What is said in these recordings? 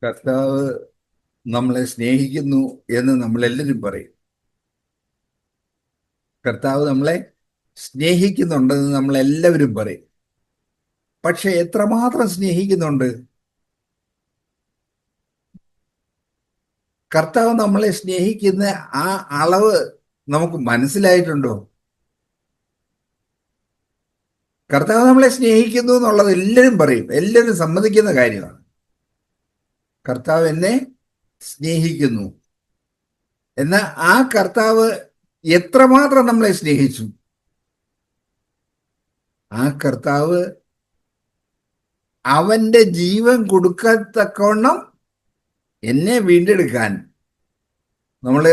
കർത്താവ് നമ്മളെ സ്നേഹിക്കുന്നു എന്ന് നമ്മളെല്ലാവരും പറയും. കർത്താവ് നമ്മളെ സ്നേഹിക്കുന്നുണ്ടെന്ന് നമ്മളെല്ലാവരും പറയും. പക്ഷെ എത്രമാത്രം സ്നേഹിക്കുന്നുണ്ട്? കർത്താവ് നമ്മളെ സ്നേഹിക്കുന്ന ആ അളവ് നമുക്ക് മനസ്സിലായിട്ടുണ്ടോ? കർത്താവ് നമ്മളെ സ്നേഹിക്കുന്നു എന്നുള്ളത് എല്ലാവരും പറയും, എല്ലാവരും സമ്മതിക്കുന്ന കാര്യമാണ്. കർത്താവ് എന്നെ സ്നേഹിക്കുന്നു. എന്നാൽ ആ കർത്താവ് എത്രമാത്രം നമ്മളെ സ്നേഹിച്ചു? ആ കർത്താവ് അവന്റെ ജീവൻ കൊടുക്കത്തക്കവണ്ണം എന്നെ വീണ്ടെടുക്കാൻ, നമ്മൾ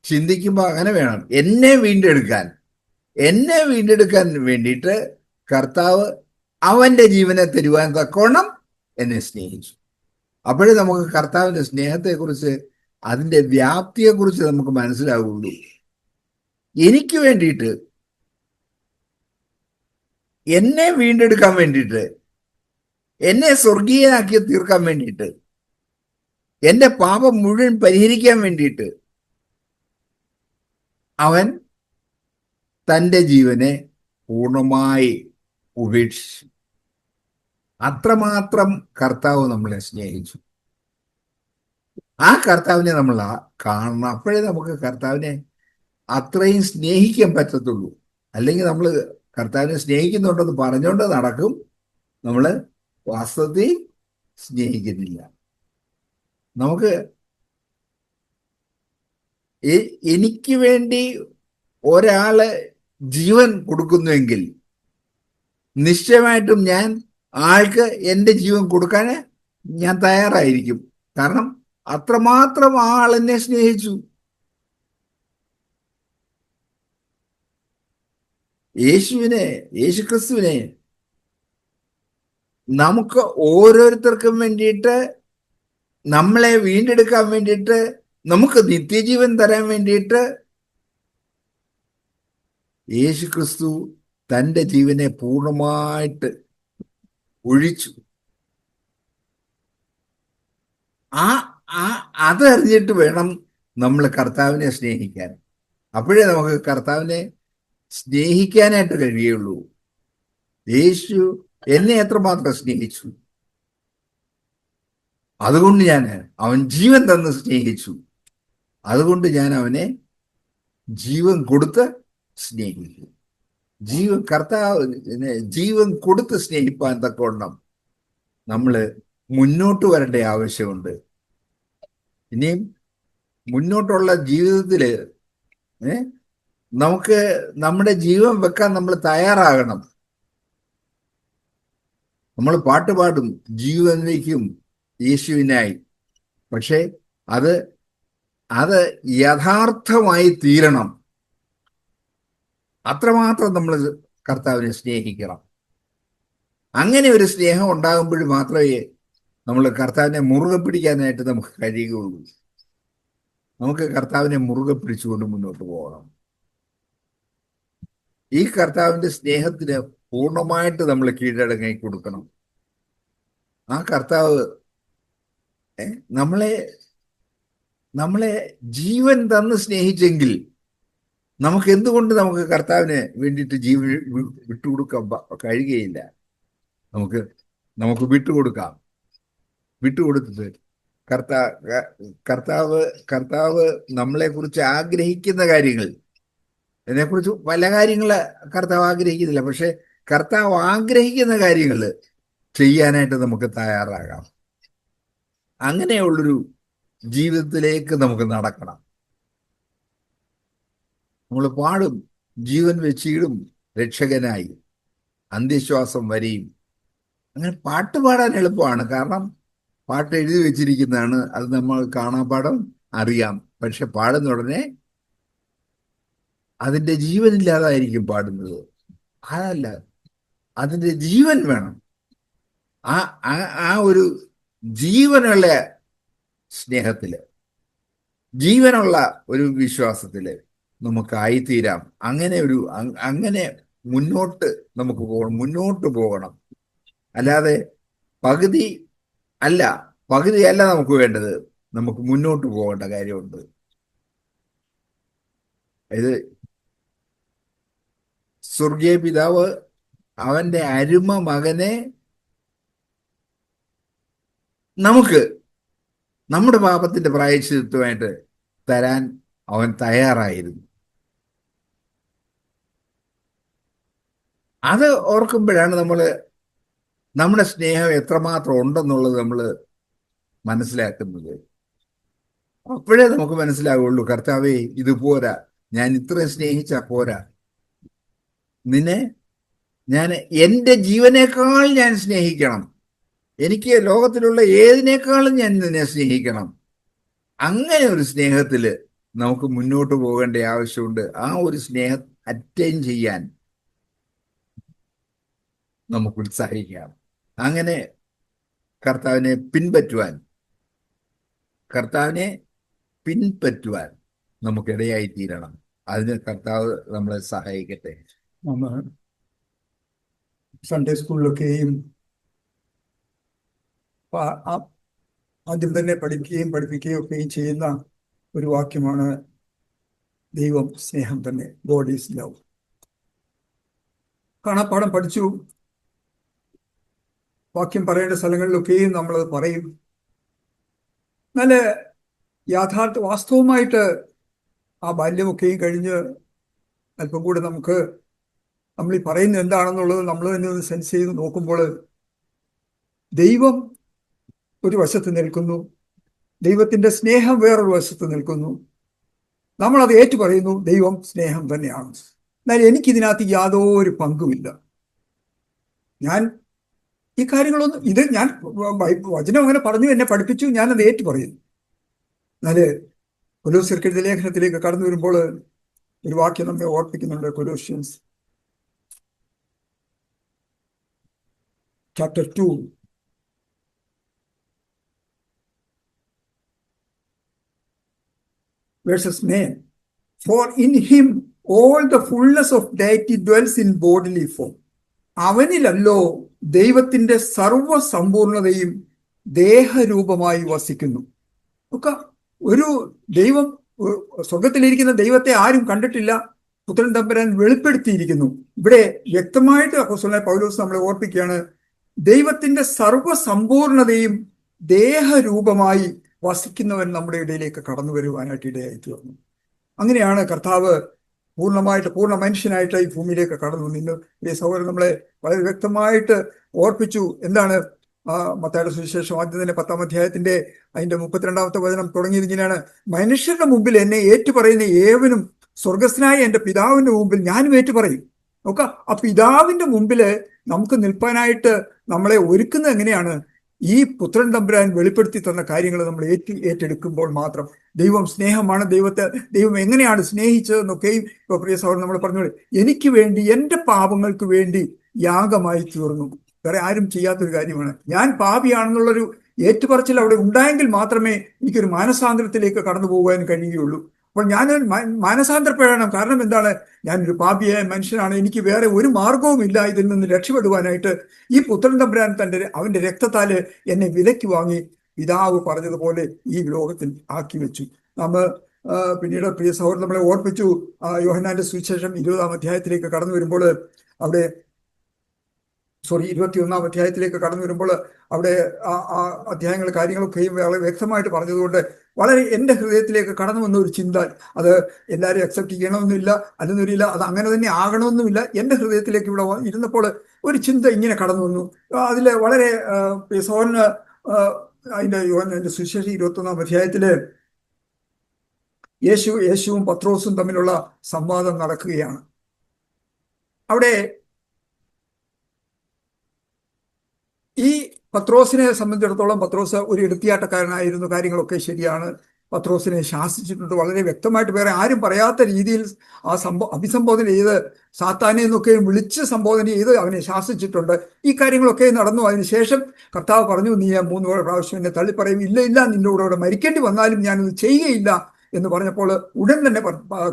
ചിന്തിക്കുമ്പോൾ അങ്ങനെ വേണം. എന്നെ വീണ്ടെടുക്കാൻ വേണ്ടിയിട്ട് കർത്താവ് അവന്റെ ജീവനെ തരുവാൻ തക്കവണ്ണം എന്നെ സ്നേഹിച്ചു. അപ്പോഴേ നമുക്ക് കർത്താവിന്റെ സ്നേഹത്തെക്കുറിച്ച്, അതിന്റെ വ്യാപ്തിയെക്കുറിച്ച് നമുക്ക് മനസ്സിലാവുള്ളൂ. എനിക്ക് വേണ്ടിയിട്ട്, എന്നെ വീണ്ടെടുക്കാൻ വേണ്ടിയിട്ട്, എന്നെ സ്വർഗീയനാക്കി തീർക്കാൻ വേണ്ടിയിട്ട്, എന്റെ പാപം മുഴുവൻ പരിഹരിക്കാൻ വേണ്ടിയിട്ട് അവൻ തൻ്റെ ജീവനെ പൂർണ്ണമായി ഉപേക്ഷിച്ചു. അത്രമാത്രം കർത്താവ് നമ്മളെ സ്നേഹിച്ചു. ആ കർത്താവിനെ നമ്മൾ കാണണം. അപ്പോഴേ നമുക്ക് കർത്താവിനെ അത്രയും സ്നേഹിക്കാൻ പറ്റത്തുള്ളൂ. അല്ലെങ്കിൽ നമ്മൾ കർത്താവിനെ സ്നേഹിക്കുന്നുണ്ടെന്ന് പറഞ്ഞുകൊണ്ട് നടക്കും, നമ്മൾ വാസ്തവത്തിൽ സ്നേഹിക്കുന്നില്ല. നമുക്ക് എനിക്ക് വേണ്ടി ഒരാള് ജീവൻ കൊടുക്കുന്നുവെങ്കിൽ നിശ്ചയമായിട്ടും ഞാൻ ആൾക്ക് എൻ്റെ ജീവൻ കൊടുക്കാൻ ഞാൻ തയ്യാറായിരിക്കും. കാരണം അത്രമാത്രം ആ ആൾ എന്നെ സ്നേഹിച്ചു. യേശുക്രിസ്തുവിനെ നമുക്ക് ഓരോരുത്തർക്കും വേണ്ടിയിട്ട്, നമ്മളെ വീണ്ടെടുക്കാൻ വേണ്ടിയിട്ട്, നമുക്ക് നിത്യജീവൻ തരാൻ വേണ്ടിയിട്ട് യേശുക്രിസ്തു തൻ്റെ ജീവനെ പൂർണ്ണമായിട്ട് ഒഴിച്ചു. അതറിഞ്ഞിട്ട് വേണം നമ്മൾ കർത്താവിനെ സ്നേഹിക്കാൻ. അപ്പോഴേ നമുക്ക് കർത്താവിനെ സ്നേഹിക്കാനായിട്ട് കഴിയുള്ളൂ. യേശു എന്നെ എത്രമാത്രം സ്നേഹിച്ചു, അതുകൊണ്ട് അവൻ ജീവൻ തന്ന് സ്നേഹിച്ചു. അതുകൊണ്ട് ഞാൻ അവനെ ജീവൻ കൊടുത്ത് സ്നേഹിക്കും. കർത്താവിനെ ജീവൻ കൊടുത്ത് സ്നേഹിപ്പാൻ തക്കവണ്ണം നമ്മൾ മുന്നോട്ട് വരേണ്ട ആവശ്യമുണ്ട്. ഇനിയും മുന്നോട്ടുള്ള ജീവിതത്തിൽ നമുക്ക് നമ്മുടെ ജീവൻ വെക്കാൻ നമ്മൾ തയ്യാറാകണം. നമ്മൾ പാട്ട് പാടും, ജീവൻ വയ്ക്കും യേശുവിനായി. പക്ഷെ അത് യഥാർത്ഥമായി തീരണം. അത്രമാത്രം നമ്മൾ കർത്താവിനെ സ്നേഹിക്കണം. അങ്ങനെ ഒരു സ്നേഹം ഉണ്ടാകുമ്പോൾ മാത്രമേ നമ്മൾ കർത്താവിനെ മുറുകെ പിടിക്കാനായിട്ട് നമുക്ക് കഴിയുകയുള്ളൂ. നമുക്ക് കർത്താവിനെ മുറുകെ പിടിച്ചുകൊണ്ട് മുന്നോട്ട് പോകണം. ഈ കർത്താവിന്റെ സ്നേഹത്തിന് പൂർണ്ണമായിട്ട് നമ്മൾ കീഴടങ്ങി കൊടുക്കണം. ആ കർത്താവ് നമ്മളെ ജീവൻ തന്ന് സ്നേഹിച്ചെങ്കിൽ നമുക്ക് എന്തുകൊണ്ട് നമുക്ക് കർത്താവിനെ വേണ്ടിയിട്ട് ജീവൻ വിട്ടുകൊടുക്കാൻ കഴിയുകയില്ല? നമുക്ക് വിട്ടുകൊടുത്തിട്ട് കർത്താവ് നമ്മളെ കുറിച്ച് ആഗ്രഹിക്കുന്ന കാര്യങ്ങൾ, ഇതിനെക്കുറിച്ച് പല കാര്യങ്ങൾ കർത്താവ് ആഗ്രഹിക്കുന്നില്ല, പക്ഷെ കർത്താവ് ആഗ്രഹിക്കുന്ന കാര്യങ്ങൾ ചെയ്യാനായിട്ട് നമുക്ക് തയ്യാറാകാം. അങ്ങനെയുള്ളൊരു ജീവിതത്തിലേക്ക് നമുക്ക് നടക്കണം. നമ്മൾ പാടും, ജീവൻ വെച്ചിടും രക്ഷകനായി അന്ത്യശ്വാസം വരെയും. അങ്ങനെ പാട്ട് പാടാൻ എളുപ്പമാണ്, കാരണം പാട്ട് എഴുതി വെച്ചിരിക്കുന്നതാണ്. അത് നമ്മൾ കാണാപ്പാഠം അറിയാം. പക്ഷെ പാടുന്ന ഉടനെ അതിൻ്റെ ജീവനില്ലാതായിരിക്കും പാടുന്നത്. അതല്ല, അതിൻ്റെ ജീവൻ വേണം. ആ ഒരു ജീവനുള്ള സ്നേഹത്തില്, ജീവനുള്ള ഒരു വിശ്വാസത്തില് നമുക്കായിത്തീരാം. അങ്ങനെ മുന്നോട്ട് പോകണം. അല്ലാതെ പകുതിയല്ല നമുക്ക് വേണ്ടത്, നമുക്ക് മുന്നോട്ട് പോകേണ്ട കാര്യമുണ്ട്. ഇത് സ്വർഗീയ പിതാവ് അവന്റെ അരുമ മകനെ നമുക്ക് നമ്മുടെ പാപത്തിന്റെ പ്രായശ്ചിത്തമായിട്ട് തരാൻ അവൻ തയ്യാറായിരുന്നു. അത് ഓർക്കുമ്പോഴാണ് നമ്മുടെ സ്നേഹം എത്രമാത്രം ഉണ്ടെന്നുള്ളത് നമ്മൾ മനസ്സിലാക്കുന്നത്. അപ്പോഴേ നമുക്ക് മനസ്സിലാവുള്ളൂ, കർത്താവേ ഇത് പോരാ, ഞാൻ ഇത്രയും സ്നേഹിച്ചാ പോരാ, നിന്നെ ഞാൻ എൻ്റെ ജീവനേക്കാൾ ഞാൻ സ്നേഹിക്കണം, എനിക്ക് ലോകത്തിലുള്ള ഏതിനേക്കാളും ഞാൻ നിന്നെ സ്നേഹിക്കണം. അങ്ങനെ ഒരു സ്നേഹത്തിൽ നമുക്ക് മുന്നോട്ട് പോകേണ്ട ആവശ്യമുണ്ട്. ആ ഒരു സ്നേഹം അറ്റൈൻ ചെയ്യാൻ നമുക്ക് ഉത്സാഹിക്കാം. അങ്ങനെ കർത്താവിനെ പിൻപറ്റുവാൻ നമുക്കിടയായി തീരണം. അതിന് കർത്താവ് നമ്മളെ സഹായിക്കട്ടെ. നമ്മൾ സൺഡേ സ്കൂളിലൊക്കെയും ആദ്യം തന്നെ പഠിപ്പിക്കുകയും ഒക്കെയും ചെയ്യുന്ന ഒരു വാക്യമാണ് ദൈവം സ്നേഹം തന്നെ, ഗോഡ് ഈസ് ലവ്. കാണാപ്പാഠം പഠിച്ചു, വാക്യം പറയേണ്ട സ്ഥലങ്ങളിലൊക്കെയും നമ്മളത് പറയും. നല്ല വാസ്തവമായിട്ട് ആ ബാല്യമൊക്കെയും കഴിഞ്ഞ് അല്പം കൂടെ നമ്മൾ ഈ പറയുന്നത് എന്താണെന്നുള്ളത് നമ്മൾ തന്നെ ഒന്ന് സെൻസ് ചെയ്ത് നോക്കുമ്പോൾ ദൈവം ഒരു വശത്ത് നിൽക്കുന്നു, ദൈവത്തിന്റെ സ്നേഹം വേറൊരു വശത്ത് നിൽക്കുന്നു. നമ്മളത് ഏറ്റു പറയുന്നു, ദൈവം സ്നേഹം തന്നെയാണ്. എന്നാൽ എനിക്കിതിനകത്ത് യാതൊരു പങ്കുമില്ല. ഞാൻ ഈ കാര്യങ്ങളൊന്നും ഞാൻ വചനം അങ്ങനെ പറഞ്ഞു, എന്നെ പഠിപ്പിച്ചു, ഞാനത് ഏറ്റു പറയുന്നു. എന്നാല് കൊലോസ്യർക്കെഴുതിയ ലേഖനത്തിലേക്ക് കടന്നു വരുമ്പോൾ ഒരു വാക്യം നമ്മെ ഓർപ്പിക്കുന്നുണ്ട്. Colossians chapter 2 verses 9. For in him all the fullness of deity dwells in bodily form. അവനിലല്ലോ ദൈവത്തിന്റെ സർവസമ്പൂർണതയും ദേഹരൂപമായി വസിക്കുന്നു. ഒക്കെ ഒരു ദൈവം, സ്വർഗത്തിലിരിക്കുന്ന ദൈവത്തെ ആരും കണ്ടിട്ടില്ല, പുത്രൻ തമ്പുരാൻ വെളിപ്പെടുത്തിയിരിക്കുന്നു. ഇവിടെ വ്യക്തമായിട്ട് അപ്പോസ്തലനായ പൗലോസ് നമ്മളെ ഓർപ്പിക്കുകയാണ്, ദൈവത്തിന്റെ സർവസമ്പൂർണതയും ദേഹരൂപമായി വസിക്കുന്നവൻ നമ്മുടെ ഇടയിലേക്ക് കടന്നു വരുവാനായിട്ട് ഇടയായി തീർന്നു. അങ്ങനെയാണ് കർത്താവ് പൂർണ്ണ മനുഷ്യനായിട്ട് ഈ ഭൂമിയിലേക്ക് കടന്നു നിന്ന്. ഈ സഹോദരൻ നമ്മളെ വളരെ വ്യക്തമായിട്ട് ഓർപ്പിച്ചു. എന്താണ് മത്തായിയുടെ സുവിശേഷം ആദ്യം തന്നെ 10-ാം അധ്യായത്തിന്റെ അതിന്റെ 32-ാമത്തെ വചനം തുടങ്ങിയത് ഇങ്ങനെയാണ്: മനുഷ്യരുടെ മുമ്പിൽ എന്നെ ഏറ്റുപറയുന്ന ഏവനും സ്വർഗസ്ഥനായ എൻ്റെ പിതാവിന്റെ മുമ്പിൽ ഞാനും ഏറ്റുപറയും. നോക്ക, ആ പിതാവിന്റെ മുമ്പില് നമുക്ക് നിൽപ്പാനായിട്ട് നമ്മളെ ഒരുക്കുന്നത് എങ്ങനെയാണ്? ഈ പുത്രൻ തമ്പുരാൻ വെളിപ്പെടുത്തി തന്ന കാര്യങ്ങൾ നമ്മൾ ഏറ്റെടുക്കുമ്പോൾ മാത്രം. ദൈവം സ്നേഹമാണ്, ദൈവം എങ്ങനെയാണ് സ്നേഹിച്ചതെന്നൊക്കെയും ഇപ്പൊ പ്രിയ സഹോദരൻ നമ്മൾ പറഞ്ഞോളൂ. എനിക്ക് വേണ്ടി, എൻ്റെ പാപങ്ങൾക്ക് വേണ്ടി യാഗമായി തീർന്നു. വേറെ ആരും ചെയ്യാത്തൊരു കാര്യമാണ്. ഞാൻ പാപിയാണെന്നുള്ളൊരു ഏറ്റുപറച്ചിൽ അവിടെ ഉണ്ടായെങ്കിൽ മാത്രമേ എനിക്കൊരു മാനസാന്തരത്തിലേക്ക് കടന്നു പോകാൻ കഴിയുകയുള്ളൂ. അപ്പോൾ ഞാൻ മാനസാന്തരപ്പെടണം. കാരണം എന്താണ്? ഞാനൊരു പാപിയായ മനുഷ്യനാണ്, എനിക്ക് വേറെ ഒരു മാർഗവുമില്ല ഇതിൽ നിന്ന് രക്ഷപ്പെടുവാനായിട്ട്. ഈ പുത്രൻ തമ്പുരാൻ അവന്റെ രക്തത്താല് എന്നെ വിലയ്ക്ക് വാങ്ങി പിതാവ് പറഞ്ഞതുപോലെ ഈ ലോകത്തിൽ ആക്കി വെച്ചു. പിന്നീട് പ്രിയ സഹോദരൻ നമ്മളെ ഓർപ്പിച്ചു, യോഹന്നാന്റെ സുവിശേഷം 20-ാം അധ്യായത്തിലേക്ക് കടന്നു വരുമ്പോൾ അവിടെ 21-ാം അധ്യായത്തിലേക്ക് കടന്നു വരുമ്പോൾ അവിടെ ആ അധ്യായങ്ങൾ കാര്യങ്ങളൊക്കെയും വളരെ വ്യക്തമായിട്ട് പറഞ്ഞതുകൊണ്ട് വളരെ എൻ്റെ ഹൃദയത്തിലേക്ക് കടന്നു വന്ന ഒരു ചിന്ത, അത് എല്ലാവരും അക്സെപ്റ്റ് ചെയ്യണമെന്നില്ല, അല്ലെന്നൊരില്ല, അത് അങ്ങനെ തന്നെ ആകണമെന്നുമില്ല. എൻ്റെ ഹൃദയത്തിലേക്ക് ഇവിടെ ഇരുന്നപ്പോൾ ഒരു ചിന്ത ഇങ്ങനെ കടന്നു വന്നു. അതിൽ വളരെ സോറിന് അതിൻ്റെ സുവിശേഷം 21-ാം അധ്യായത്തില് യേശുവും പത്രോസും തമ്മിലുള്ള സംവാദം നടക്കുകയാണ്. അവിടെ ഈ പത്രോസിനെ സംബന്ധിച്ചിടത്തോളം, പത്രോസ് ഒരു എടുത്തിയാട്ടക്കാരനായിരുന്നു, കാര്യങ്ങളൊക്കെ ശരിയാണ്. പത്രോസിനെ ശാസിച്ചിട്ടുണ്ട് വളരെ വ്യക്തമായിട്ട്, വേറെ ആരും പറയാത്ത രീതിയിൽ അഭിസംബോധന ചെയ്ത്, സാത്താനെ എന്നൊക്കെ വിളിച്ച് സംബോധന ചെയ്ത് അവനെ ശാസിച്ചിട്ടുണ്ട്. ഈ കാര്യങ്ങളൊക്കെ നടന്നു. അതിനുശേഷം കർത്താവ് പറഞ്ഞു, നീ 3 പ്രാവശ്യം എന്നെ തള്ളിപ്പറയും, ഇല്ല ഇല്ല, നിന്റെ കൂടെ മരിക്കേണ്ടി വന്നാലും ഞാനത് ചെയ്യുകയില്ല എന്ന് പറഞ്ഞപ്പോൾ ഉടൻ തന്നെ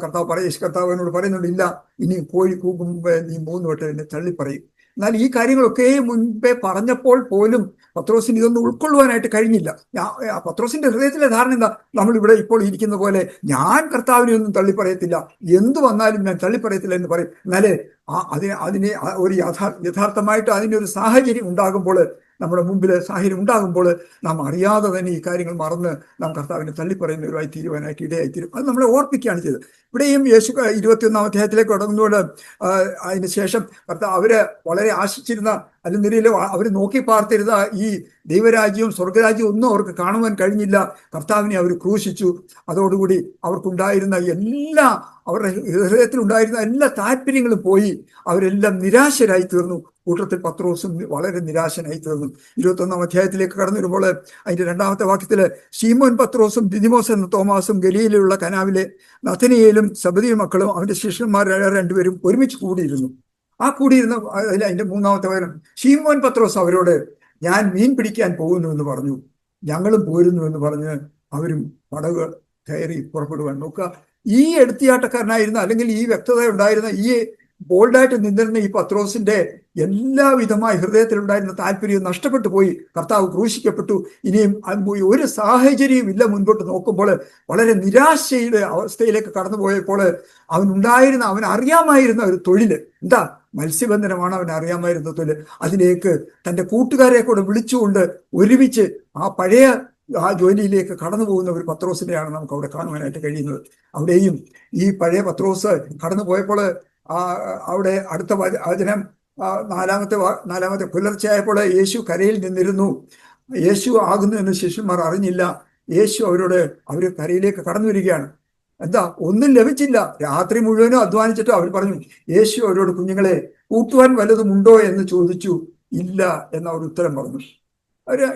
കർത്താവിനോട് പറയുന്നുണ്ട്, ഇല്ല, ഇനി കോഴി കൂകും മുമ്പ് നീ 3 വട്ടം എന്നെ തള്ളിപ്പറയും. എന്നാൽ ഈ കാര്യങ്ങളൊക്കെ മുൻപേ പറഞ്ഞപ്പോൾ പോലും പത്രോസിന് ഇതൊന്നും ഉൾക്കൊള്ളുവാനായിട്ട് കഴിഞ്ഞില്ല. പത്രോസിന്റെ ഹൃദയത്തിലെ ധാരണ എന്താ? നമ്മളിവിടെ ഇപ്പോൾ ഇരിക്കുന്ന പോലെ ഞാൻ കർത്താവിനെ ഒന്നും തള്ളിപ്പറയത്തില്ല, എന്തു വന്നാലും ഞാൻ തള്ളിപ്പറയത്തില്ല എന്ന് പറയും. എന്നാലേ അതിനെ ഒരു യഥാർത്ഥമായിട്ട് അതിൻ്റെ ഒരു സാഹചര്യം ഉണ്ടാകുമ്പോൾ, നമ്മുടെ മുമ്പിൽ സാഹചര്യം ഉണ്ടാകുമ്പോൾ നാം അറിയാതെ തന്നെ ഈ കാര്യങ്ങൾ മറന്ന് നാം കർത്താവിനെ തള്ളിപ്പറയുന്നവരുമായി തീരുവാനായിട്ട് ഇടയായിത്തീരും. അത് നമ്മളെ ഓർപ്പിക്കുകയാണ് ചെയ്തത്. ഇവിടെയും യേശു 21 അധ്യായത്തിലേക്ക് കടന്നുകൊണ്ട് അതിന് ശേഷം അവര് വളരെ ആശിച്ചിരുന്ന അല്ലെങ്കിൽ അവർ നോക്കി പാർത്തിരുന്ന ഈ ദൈവരാജ്യവും സ്വർഗരാജ്യവും ഒന്നും അവർക്ക് കാണുവാൻ കഴിഞ്ഞില്ല. കർത്താവിനെ അവർ ക്രൂശിച്ചു. അതോടുകൂടി അവർക്കുണ്ടായിരുന്ന അവരുടെ ഹൃദയത്തിലുണ്ടായിരുന്ന എല്ലാ താല്പര്യങ്ങളും പോയി. അവരെല്ലാം നിരാശരായി തീർന്നു. കൂട്ടത്തിൽ പത്രോസും വളരെ നിരാശനായി തീർന്നു. 21 അധ്യായത്തിലേക്ക് കടന്നു വരുമ്പോൾ അതിന്റെ 2-ാമത്തെ വാക്യത്തില് ശീമോൻ പത്രോസും ദിദിമോസ് എന്ന തോമാസും ഗലീലയിലുള്ള കനാവിലെ നഥനയേലും സബദി മക്കളും അവന്റെ ശിഷ്യന്മാർ രണ്ടുപേരും ഒരുമിച്ച് കൂടിയിരുന്നു. ആ കൂടിയിരുന്ന അതിന്റെ 3-ാമത്തെ വചനം, ശീമോൻ പത്രോസ് അവരോട്, ഞാൻ മീൻ പിടിക്കാൻ പോകുന്നു എന്ന് പറഞ്ഞു. ഞങ്ങളും പോരുന്നു എന്ന് പറഞ്ഞ് അവരും പടക് കയറി പുറപ്പെടുവാൻ നോക്കുക. ഈ എടുത്തിയാട്ടക്കാരനായിരുന്ന, അല്ലെങ്കിൽ ഈ വ്യക്തത ഉണ്ടായിരുന്ന, ഈ ബോൾഡായിട്ട് നിന്നിരുന്ന ഈ പത്രോസിന്റെ എല്ലാവിധമായ ഹൃദയത്തിലുണ്ടായിരുന്ന താല്പര്യവും നഷ്ടപ്പെട്ടു പോയി. കർത്താവ് ക്രൂശിക്കപ്പെട്ടു. ഇനിയും ഒരു സാഹചര്യവും ഇല്ല. മുൻപോട്ട് നോക്കുമ്പോൾ വളരെ നിരാശയുടെ അവസ്ഥയിലേക്ക് കടന്നുപോയപ്പോൾ അവൻ അറിയാമായിരുന്ന ഒരു തൊഴിൽ എന്താ? മത്സ്യബന്ധനമാണ് അവൻ അറിയാമായിരുന്ന തൊഴിൽ. അതിലേക്ക് തൻ്റെ കൂട്ടുകാരെ കൂടെ വിളിച്ചുകൊണ്ട് ഒരുമിച്ച് ആ ജോലിയിലേക്ക് കടന്നു പോകുന്ന ഒരു പത്രോസിനെയാണ് നമുക്ക് അവിടെ കാണുവാനായിട്ട് കഴിയുന്നത്. അവിടെയും ഈ പഴയ പത്രോസ് കടന്നു പോയപ്പോൾ അവിടെ അടുത്ത വചനം നാലാമത്തെ പുലർച്ചയായപ്പോൾ യേശു കരയിൽ നിന്നിരുന്നു. യേശു ആകുന്നു എന്ന് ശിഷ്യന്മാർ അറിഞ്ഞില്ല. യേശു അവർ കരയിലേക്ക് കടന്നു വരികയാണ്. എന്താ? ഒന്നും ലഭിച്ചില്ല. രാത്രി മുഴുവനും അധ്വാനിച്ചിട്ട് അവർ പറഞ്ഞു. യേശു അവരോട്, കുഞ്ഞുങ്ങളെ, കൂട്ടുവാൻ വല്ലതുമുണ്ടോ എന്ന് ചോദിച്ചു. ഇല്ല എന്ന ഒരു ഉത്തരം പറഞ്ഞു.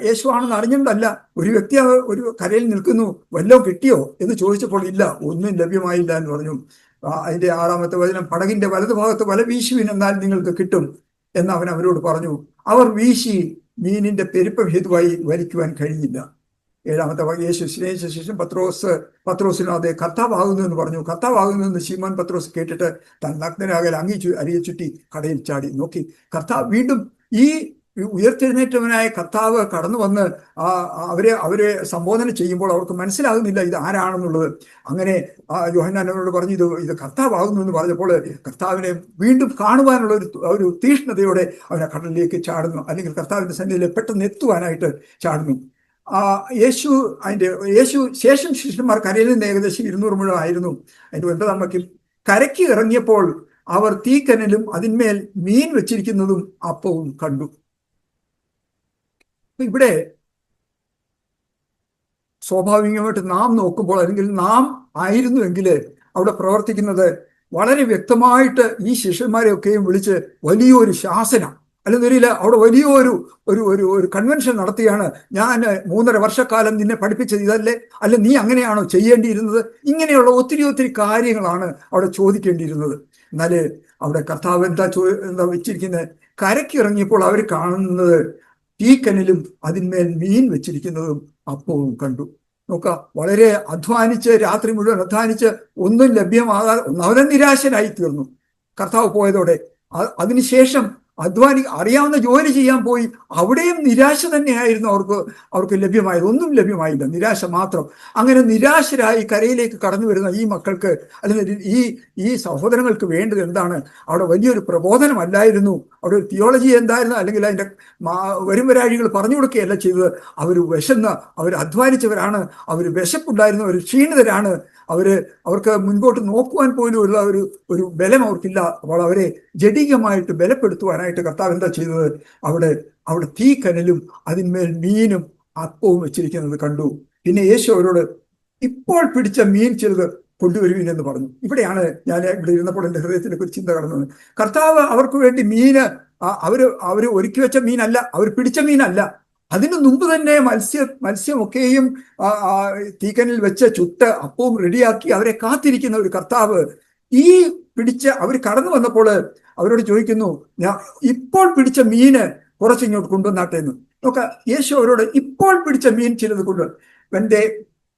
യേശു ആണെന്ന് അറിഞ്ഞിട്ടല്ല. ഒരു വ്യക്തി ഒരു കരയിൽ നിൽക്കുന്നു, വല്ലതും കിട്ടിയോ എന്ന് ചോദിച്ചപ്പോൾ ഇല്ല, ഒന്നും ലഭ്യമായില്ല എന്ന് പറഞ്ഞു. അതിന്റെ 6-ാമത്തെ വചനം, പടകിന്റെ വലതുഭാഗത്ത് വല വീശുവിൻ, എന്നാൽ നിങ്ങൾക്ക് കിട്ടും എന്ന് അവൻ അവരോട് പറഞ്ഞു. അവർ വീശി, മീനിന്റെ പെരുപ്പം ഹേതുവായി വലിക്കുവാൻ കഴിഞ്ഞില്ല. 7-ാമത്തെ യേശു സ്നേഹിച്ച ശേഷം പത്രോസിനോ അതെ കർത്താവാകുന്നു എന്ന് പറഞ്ഞു. കർത്താവാകുന്നു എന്ന് ശീമോൻ പത്രോസ് കേട്ടിട്ട് താൻ നഗ്നനാകൽ അരിയെ ചുറ്റി കടയിൽ ചാടി. നോക്കി, കർത്താവ് വീണ്ടും ഈ ഉയർത്തെഴുന്നേറ്റവനായ കർത്താവ് കടന്നു വന്ന് അവരെ സംബോധന ചെയ്യുമ്പോൾ അവർക്ക് മനസ്സിലാകുന്നില്ല ഇത് ആരാണെന്നുള്ളത്. അങ്ങനെ യോഹന്നാൻ അവരോട് പറഞ്ഞു, ഇത് കർത്താവാകുന്നു എന്ന് പറഞ്ഞപ്പോൾ കർത്താവിനെ വീണ്ടും കാണുവാനുള്ള ഒരു തീഷ്ണതയോടെ അവനെ കടലിലേക്ക് ചാടുന്നു, അല്ലെങ്കിൽ കർത്താവിന്റെ സന്നിധിയിൽ പെട്ടെന്ന് എത്തുവാനായിട്ട് ചാടുന്നു. യേശു ശേഷം ശിഷ്യന്മാർ കരയിൽ നിന്ന് ഏകദേശം 200 മുഴം ആയിരുന്നു. അതിന്റെ 9-ാം വാക്യം, കരയ്ക്ക് ഇറങ്ങിയപ്പോൾ അവർ തീക്കനലും അതിന്മേൽ മീൻ വെച്ചിരിക്കുന്നതും അപ്പവും കണ്ടു. ഇവിടെ സ്വാഭാവികമായിട്ട് നാം നോക്കുമ്പോൾ, അല്ലെങ്കിൽ നാം ആയിരുന്നുവെങ്കിൽ അവിടെ പ്രവർത്തിക്കുന്നത് വളരെ വ്യക്തമായിട്ട് ഈ ശിഷ്യന്മാരെയൊക്കെയും വിളിച്ച് വലിയൊരു ശാസന, അല്ലെന്നറിയില്ല, അവിടെ വലിയൊരു ഒരു കൺവെൻഷൻ നടത്തിയാണ്. ഞാൻ 3.5 വർഷക്കാലം നിന്നെ പഠിപ്പിച്ചത് ഇതല്ലേ, അല്ല നീ അങ്ങനെയാണോ ചെയ്യേണ്ടിയിരുന്നത്? ഇങ്ങനെയുള്ള ഒത്തിരി കാര്യങ്ങളാണ് അവിടെ ചോദിക്കേണ്ടിയിരുന്നത്. എന്നാൽ അവിടെ കർത്താവ് എന്താ വെച്ചിരിക്കുന്നത്? കരയ്ക്ക് ഇറങ്ങിയപ്പോൾ അവർ കാണുന്നത് തീക്കനലും അതിന്മേൽ മീൻ വെച്ചിരിക്കുന്നതും അപ്പവും കണ്ടു. നോക്കുക, വളരെ അധ്വാനിച്ച്, രാത്രി മുഴുവൻ അധ്വാനിച്ച് ഒന്നും ലഭ്യമാകാതെ ഒന്നാമതെ നിരാശനായി തീർന്നു കർത്താവ് പോയതോടെ. അതിനുശേഷം അറിയാവുന്ന ജോലി ചെയ്യാൻ പോയി, അവിടെയും നിരാശ തന്നെയായിരുന്നു അവർക്ക് ലഭ്യമായത്. ഒന്നും ലഭ്യമായില്ല, നിരാശ മാത്രം. അങ്ങനെ നിരാശരായി കരയിലേക്ക് കടന്നു വരുന്ന ഈ മക്കൾക്ക്, അല്ലെങ്കിൽ ഈ സഹോദരങ്ങൾക്ക് വേണ്ടത് എന്താണ്? അവിടെ വലിയൊരു പ്രബോധനമല്ലായിരുന്നു, അവിടെ ഒരു തിയോളജി എന്തായിരുന്നു, അല്ലെങ്കിൽ അതിൻ്റെ വരുംവരാഴികൾ പറഞ്ഞു കൊടുക്കുകയല്ല ചെയ്തത്. അവർ അവർ അധ്വാനിച്ചവരാണ്, അവർ വിശപ്പുണ്ടായിരുന്നു, അവർ ക്ഷീണിതരാണ്, അവർക്ക് മുൻപോട്ട് നോക്കുവാൻ പോലും ഉള്ള ഒരു ബലം അവർക്കില്ല. അപ്പോൾ അവരെ ജഡികമായിട്ട് ബലപ്പെടുത്തുവാനായിട്ട് കർത്താവ് എന്താ ചെയ്തത്? അവിടെ തീക്കനലും അതിന്മേൽ മീനും അപ്പവും വെച്ചിരിക്കുന്നത് കണ്ടു. പിന്നെ യേശു അവരോട്, ഇപ്പോൾ പിടിച്ച മീൻ ചിലത് കൊണ്ടുവരുവിൻ എന്ന് പറഞ്ഞു. ഇവിടെയാണ് ഞാൻ ഇവിടെ ഇരുന്നപ്പോൾ എൻ്റെ ഹൃദയത്തിലേക്ക് ഒരു ചിന്ത കടന്നത്. കർത്താവ് അവർക്ക് വേണ്ടി മീന് അവർ ഒരുക്കി വെച്ച മീനല്ല, അവർ പിടിച്ച മീനല്ല, അതിനു മുമ്പ് തന്നെ മത്സ്യമൊക്കെയും തീക്കനിൽ വെച്ച് ചുട്ട് അപ്പവും റെഡിയാക്കി അവരെ കാത്തിരിക്കുന്ന ഒരു കർത്താവ് അവർ കടന്നു വന്നപ്പോൾ അവരോട് ചോദിക്കുന്നു, ഞാൻ ഇപ്പോൾ പിടിച്ച മീന് കുറച്ചിങ്ങോട്ട് കൊണ്ടുവന്നാട്ടെ എന്ന്. നോക്ക, യേശു അവരോട് ഇപ്പോൾ പിടിച്ച മീൻ ചിലത് കൊണ്ട് when they